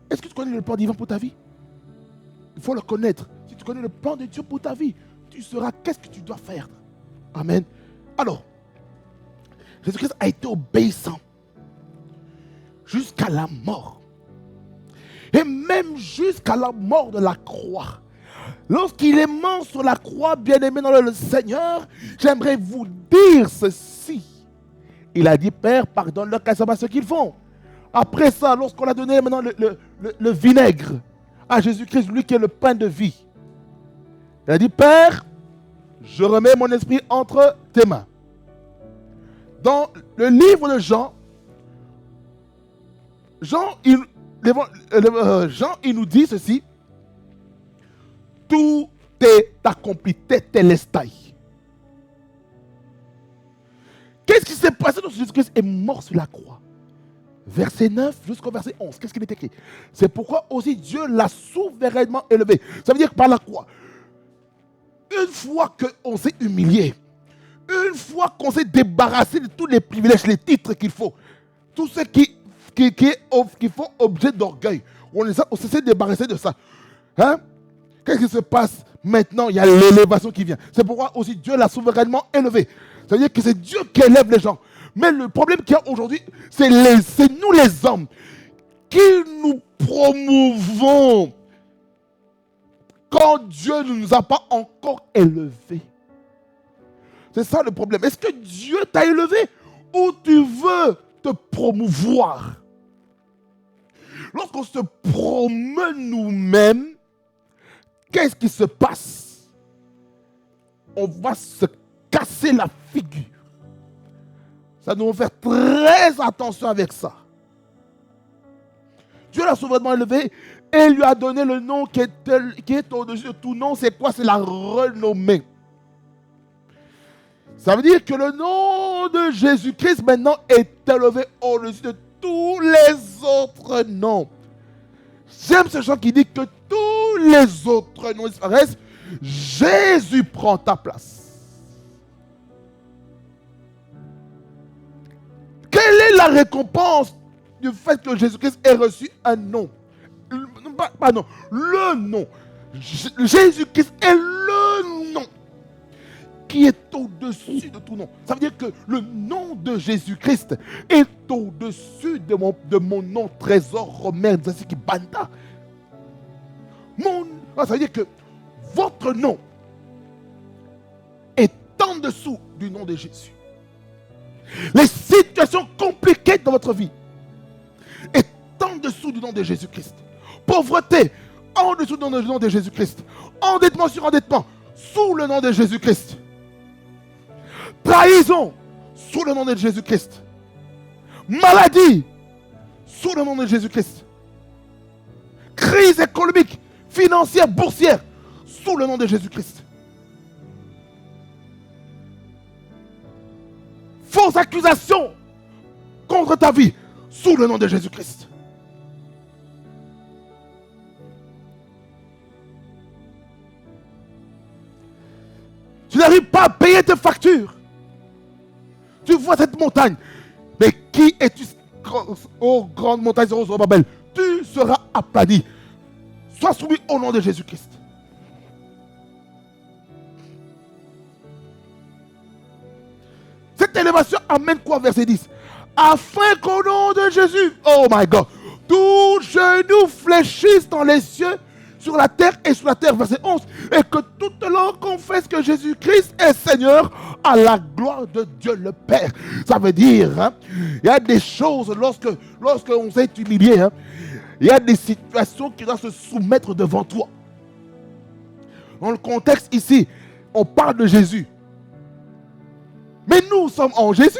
Est-ce que tu connais le plan divin pour ta vie? Il faut le connaître. Si tu connais le plan de Dieu pour ta vie, tu sauras qu'est-ce que tu dois faire. Amen. Alors, Jésus-Christ a été obéissant jusqu'à la mort. Et même jusqu'à la mort de la croix. Lorsqu'il est mort sur la croix, bien-aimé dans le Seigneur, j'aimerais vous dire ceci. Il a dit, Père, pardonne-leur car ils ne savent pas ce qu'ils font. Après ça, lorsqu'on a donné maintenant le vinaigre à Jésus-Christ, lui qui est le pain de vie, il a dit, Père, je remets mon esprit entre tes mains. Dans le livre de Jean, il nous dit ceci. Tout est accompli, tételestai. Qu'est-ce qui s'est passé lorsque Jésus-Christ est mort sur la croix? Verset 9 jusqu'au verset 11. Qu'est-ce qu'il est écrit? C'est pourquoi aussi Dieu l'a souverainement élevé. Ça veut dire que par la croix, une fois qu'on s'est humilié, une fois qu'on s'est débarrassé de tous les privilèges, les titres qu'il faut, tout ce qui font objet d'orgueil, on s'est débarrassé de ça. Hein? Qu'est-ce qui se passe maintenant? Il y a l'élévation qui vient. C'est pourquoi aussi Dieu l'a souverainement élevé. Ça veut dire que c'est Dieu qui élève les gens. Mais le problème qu'il y a aujourd'hui, c'est nous les hommes qui nous promouvons quand Dieu ne nous a pas encore élevés. C'est ça le problème. Est-ce que Dieu t'a élevé ou tu veux te promouvoir? Lorsqu'on se promeut nous-mêmes, qu'est-ce qui se passe? On va se casser la figure. Ça nous fait faire très attention avec ça. Dieu l'a souverainement élevé et lui a donné le nom qui est au-dessus de tout nom. C'est quoi? C'est la renommée. Ça veut dire que le nom de Jésus-Christ maintenant est élevé au-dessus de tous les autres noms. J'aime ce chant qui dit que tous les autres noms disparaissent. Jésus prend ta place. Quelle est la récompense du fait que Jésus-Christ ait reçu un nom? Pardon, le nom. Jésus-Christ est le nom qui est au-dessus de tout nom. Ça veut dire que le nom de Jésus-Christ est au-dessus de mon nom, trésor, Romain, Zasiki, Banda. Ça veut dire que votre nom est en dessous du nom de Jésus. Les situations compliquées dans votre vie est en dessous du nom de Jésus-Christ. Pauvreté, en dessous du nom de Jésus-Christ. Endettement sur endettement, sous le nom de Jésus-Christ. Trahison, sous le nom de Jésus-Christ. Maladie, sous le nom de Jésus-Christ. Crise économique, financière, boursière, sous le nom de Jésus-Christ. Fausse accusation contre ta vie, sous le nom de Jésus-Christ. Tu n'arrives pas à payer tes factures. Tu vois cette montagne. Mais qui es-tu, ô grande montagne Babel? Tu seras aplani. Sois soumis au nom de Jésus-Christ. Cette élévation amène quoi, verset 10? Afin qu'au nom de Jésus, oh my God, tout genou fléchisse dans les cieux, sur la terre et sur la terre, verset 11, et que toute langue confesse que Jésus-Christ est Seigneur à la gloire de Dieu le Père. Ça veut dire, il y a des choses, lorsque on s'est humilié, il y a des situations qui doivent se soumettre devant toi. Dans le contexte ici, on parle de Jésus. Mais nous sommes en Jésus.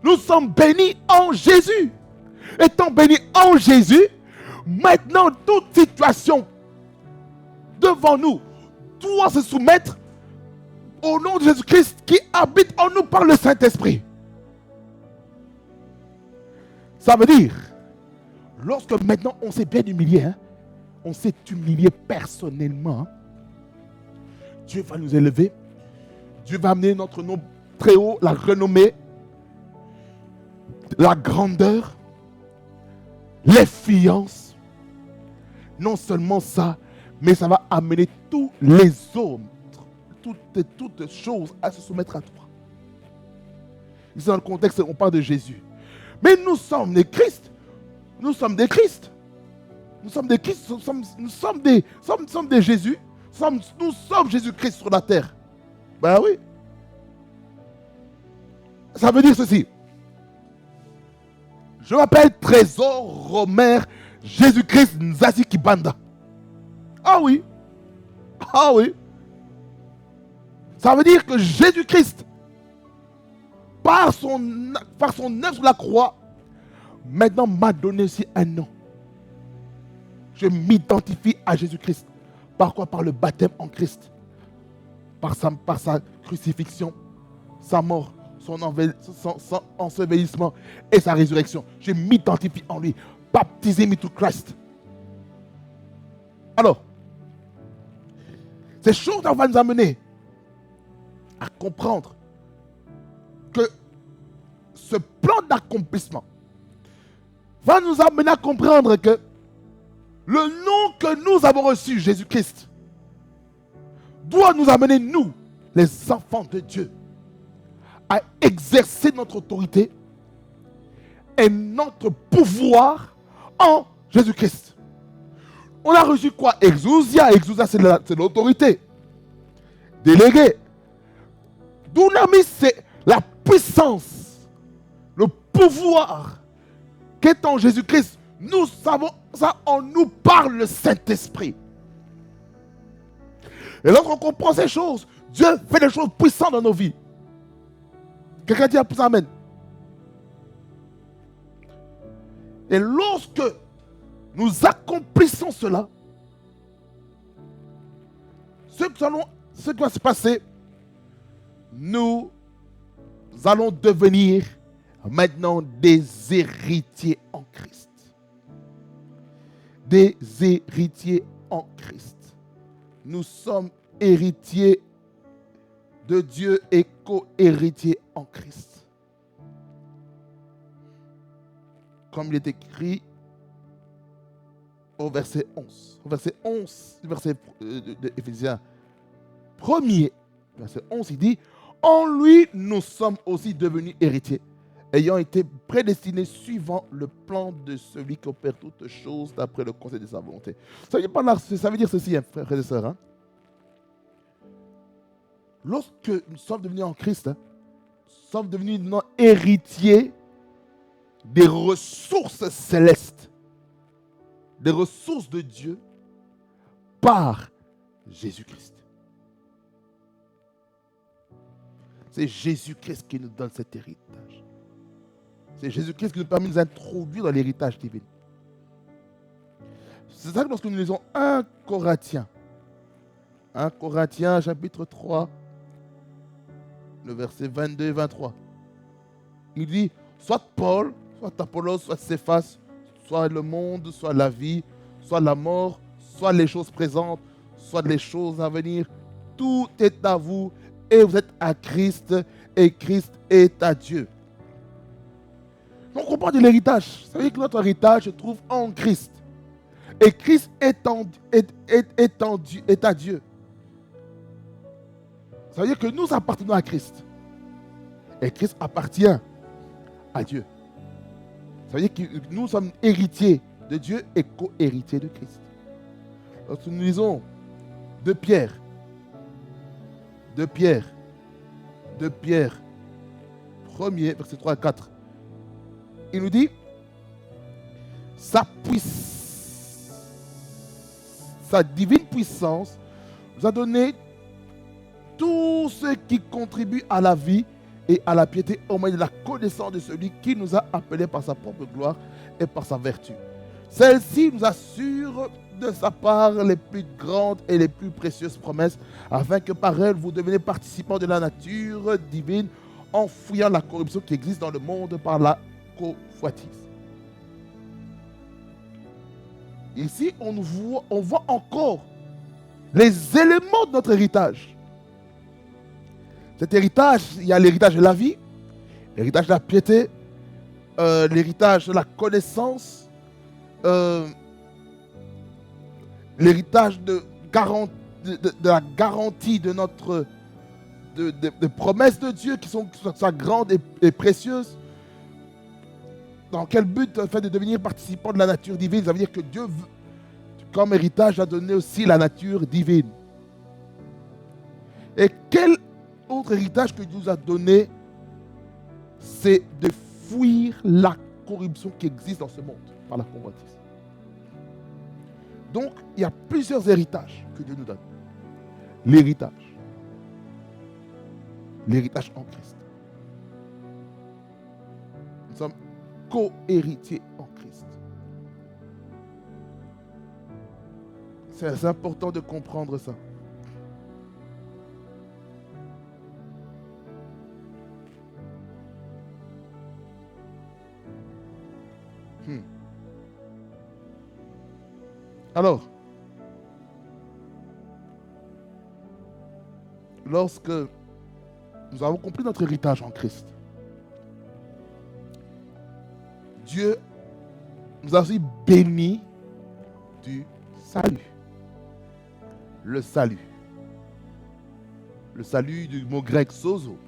Nous sommes bénis en Jésus. Étant bénis en Jésus, maintenant toute situation devant nous doit se soumettre au nom de Jésus-Christ qui habite en nous par le Saint-Esprit. Ça veut dire, lorsque maintenant on s'est bien humilié, on s'est humilié personnellement, Dieu va nous élever, Dieu va amener notre nom très haut, la renommée, la grandeur, l'effiance. Non seulement ça, mais ça va amener tous les hommes, toutes choses à se soumettre à toi. Ici dans le contexte, on parle de Jésus. Mais nous sommes des Christ. Nous sommes des Christ. Nous sommes des Christ. Nous sommes des Jésus. Nous sommes Jésus-Christ sur la terre. Ben oui. Ça veut dire ceci. Je m'appelle Trésor Romer Jésus-Christ Nzasi Kibanda. Ah oui. Ah oui. Ça veut dire que Jésus-Christ, par son œuvre sur la croix, maintenant m'a donné aussi un nom. Je m'identifie à Jésus-Christ. Par quoi? Par le baptême en Christ. Par sa crucifixion, sa mort, son ensevelissement et sa résurrection. Je m'identifie en lui. Baptisé me to Christ. Alors, ces choses vont nous amener à comprendre que ce plan d'accomplissement va nous amener à comprendre que le nom que nous avons reçu, Jésus-Christ, doit nous amener, nous, les enfants de Dieu, à exercer notre autorité et notre pouvoir en Jésus-Christ. On a reçu quoi? Exousia. Exousia, c'est l'autorité. Délégué. Dunamis, c'est la puissance, le pouvoir qu'est en Jésus-Christ. Nous savons ça, on nous parle le Saint-Esprit. Et lorsqu'on comprend ces choses, Dieu fait des choses puissantes dans nos vies. Quelqu'un dit Amen. Et lorsque nous accomplissons cela, ce qui va se passer, nous allons devenir maintenant des héritiers en Christ. Des héritiers en Christ. Nous sommes héritiers de Dieu et co-héritiers en Christ. Comme il est écrit au verset 11. Au verset 11, verset d'Éphésiens 1er, verset 11, il dit « En lui, nous sommes aussi devenus héritiers, ayant été prédestinés suivant le plan de celui qui opère toutes choses d'après le conseil de sa volonté. » Ça veut dire ceci, frères et sœurs. Lorsque nous sommes devenus en Christ, nous sommes devenus héritiers des ressources célestes, des ressources de Dieu par Jésus-Christ. C'est Jésus-Christ qui nous donne cet héritage. C'est Jésus-Christ qui nous permet de nous introduire dans l'héritage divin. C'est ça que lorsque nous lisons 1 Corinthiens chapitre 3, le verset 22 et 23, il dit, soit Paul, soit Apollos, soit Céphas, soit le monde, soit la vie, soit la mort, soit les choses présentes, soit les choses à venir, tout est à vous et vous êtes à Christ et Christ est à Dieu. Donc on parle de l'héritage. Ça veut dire que notre héritage se trouve en Christ. Et Christ est à Dieu. Ça veut dire que nous appartenons à Christ. Et Christ appartient à Dieu. Ça veut dire que nous sommes héritiers de Dieu et co-héritiers de Christ. Lorsque nous lisons 2 Pierre, 1er, verset 3 à 4, il nous dit, sa divine puissance nous a donné tout ce qui contribue à la vie et à la piété au moyen de la connaissance de celui qui nous a appelés par sa propre gloire et par sa vertu. Celle-ci nous assure de sa part les plus grandes et les plus précieuses promesses, afin que par elles vous deveniez participants de la nature divine, en fouillant la corruption qui existe dans le monde par la convoitise. Ici, on voit encore les éléments de notre héritage. Cet héritage, il y a l'héritage de la vie, l'héritage de la piété, l'héritage de la connaissance, l'héritage de la garantie de notre de promesses de Dieu qui sont grandes et précieuses. Dans quel but? Afin de devenir participant de la nature divine. Ça veut dire que Dieu, comme héritage, a donné aussi la nature divine. Et quel autre héritage que Dieu nous a donné? C'est de fuir la corruption qui existe dans ce monde par la convoitise. Donc, il y a plusieurs héritages que Dieu nous donne. L'héritage en Christ. Nous sommes co-héritiers en Christ. C'est important de comprendre ça. Alors, lorsque nous avons compris notre héritage en Christ, Dieu nous a aussi bénis du salut. Le salut. Le salut du mot grec sozo,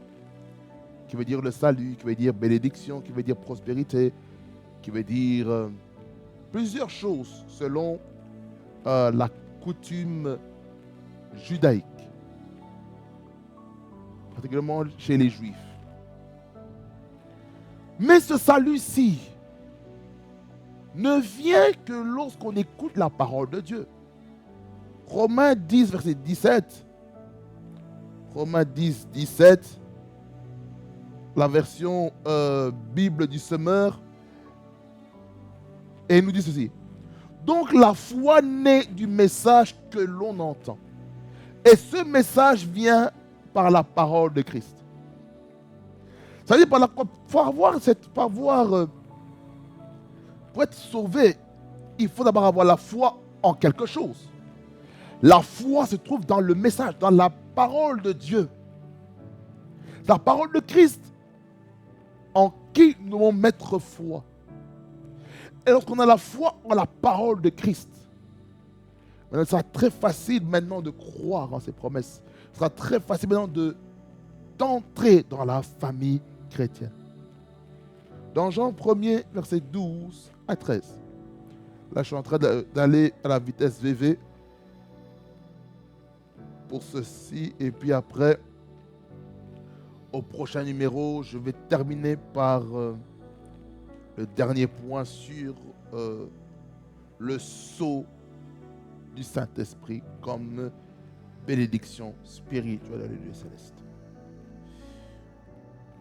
qui veut dire le salut, qui veut dire bénédiction, qui veut dire prospérité, qui veut dire plusieurs choses selon la coutume judaïque, particulièrement chez les Juifs. Mais ce salut-ci ne vient que lorsqu'on écoute la parole de Dieu. Romains 10, verset 17. Romains 10, 17. La version Bible du Semeur. Et il nous dit ceci. Donc la foi naît du message que l'on entend. Et ce message vient par la parole de Christ. Ça veut dire pour être sauvé, il faut d'abord avoir la foi en quelque chose. La foi se trouve dans le message, dans la parole de Dieu. La parole de Christ, en qui nous devons mettre foi. Et lorsqu'on a la foi en la parole de Christ, ce sera très facile maintenant de croire en ses promesses. Ce sera très facile maintenant d'entrer dans la famille chrétienne. Dans Jean 1er, verset 12 à 13. Là, je suis en train d'aller à la vitesse VV pour ceci. Et puis après, au prochain numéro, je vais terminer par le dernier point sur le sceau du Saint-Esprit comme bénédiction spirituelle dans les lieux célestes.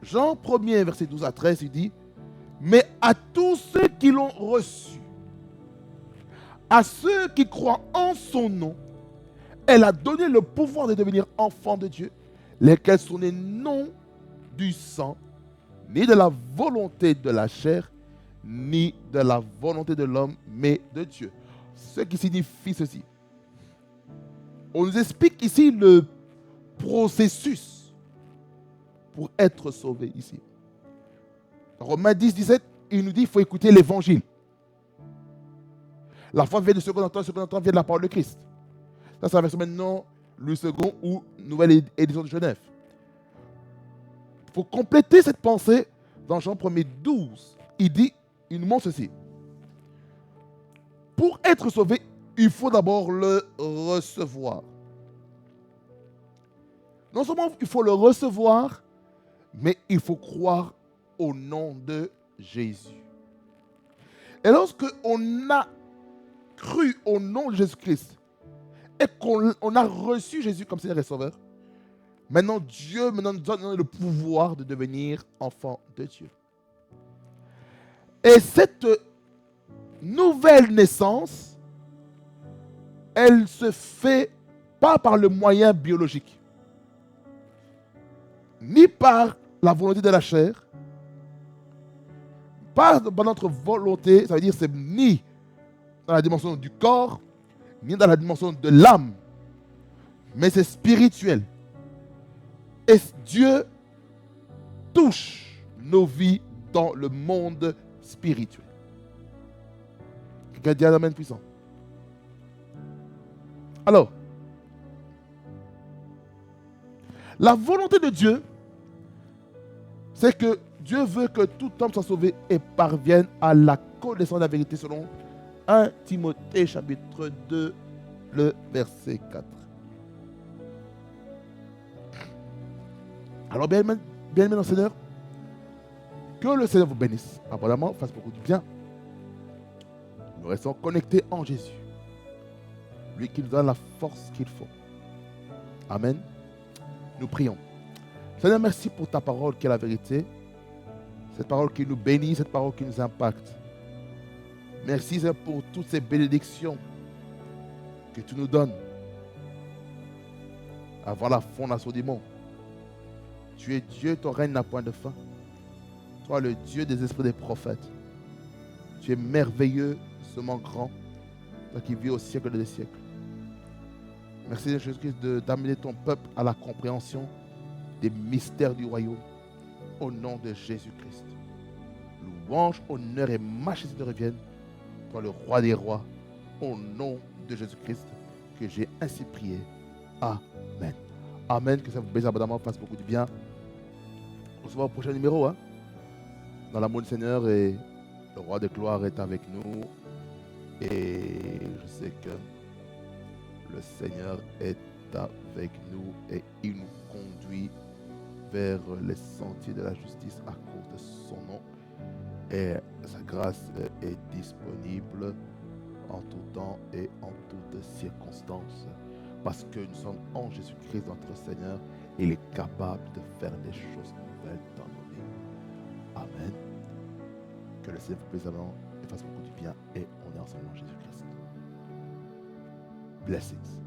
Jean 1er, verset 12 à 13, il dit: mais à tous ceux qui l'ont reçu, à ceux qui croient en son nom, elle a donné le pouvoir de devenir enfants de Dieu, lesquels sont nés non du sang, ni de la volonté de la chair, ni de la volonté de l'homme, mais de Dieu. Ce qui signifie ceci. On nous explique ici le processus pour être sauvé ici. Romains 10, 17, il nous dit qu'il faut écouter l'évangile. La foi vient du second entend vient de la parole de Christ. Ça, c'est la version maintenant, le second ou nouvelle édition de Genève. Il faut compléter cette pensée dans Jean 1er 12. Il nous montre ceci. Pour être sauvé, il faut d'abord le recevoir. Non seulement il faut le recevoir, mais il faut croire au nom de Jésus. Et lorsque on a cru au nom de Jésus-Christ et qu'on a reçu Jésus comme Seigneur et Sauveur, maintenant Dieu nous donne le pouvoir de devenir enfant de Dieu. Et cette nouvelle naissance, elle se fait pas par le moyen biologique, ni par la volonté de la chair, pas par notre volonté, ça veut dire c'est ni dans la dimension du corps, ni dans la dimension de l'âme, mais c'est spirituel. Et Dieu touche nos vies dans le monde spirituel. Quelqu'un dit un amen puissant. Alors, la volonté de Dieu, c'est que Dieu veut que tout homme soit sauvé et parvienne à la connaissance de la vérité selon 1 Timothée chapitre 2, le verset 4. Alors, bien aimé dans le Seigneur, que le Seigneur vous bénisse abondamment, fasse beaucoup de bien. Nous restons connectés en Jésus. Lui qui nous donne la force qu'il faut. Amen. Nous prions. Seigneur, merci pour ta parole qui est la vérité. Cette parole qui nous bénit, cette parole qui nous impacte. Merci Seigneur pour toutes ces bénédictions que tu nous donnes avant la fondation du monde. Tu es Dieu, ton règne n'a point de fin. Toi, le Dieu des esprits des prophètes. Tu es merveilleux, seulement grand, toi qui vis au siècle des siècles. Merci Jésus-Christ d'amener ton peuple à la compréhension des mystères du royaume. Au nom de Jésus-Christ. Louange, honneur et majesté te reviennent. Toi, le roi des rois, au nom de Jésus-Christ, que j'ai ainsi prié. Amen. Amen. Que ça vous bénisse abondamment, fasse beaucoup de bien. On se voit au prochain numéro. Dans l'amour du Seigneur, et le roi de gloire est avec nous. Et je sais que le Seigneur est avec nous et il nous conduit vers les sentiers de la justice à cause de son nom. Et sa grâce est disponible en tout temps et en toutes circonstances. Parce que nous sommes en Jésus-Christ, notre Seigneur. Il est capable de faire des choses nouvelles dans nos vies. Amen. Que le Seigneur vous bénisse et fasse beaucoup du bien. Et on est ensemble en Jésus-Christ. Blessings.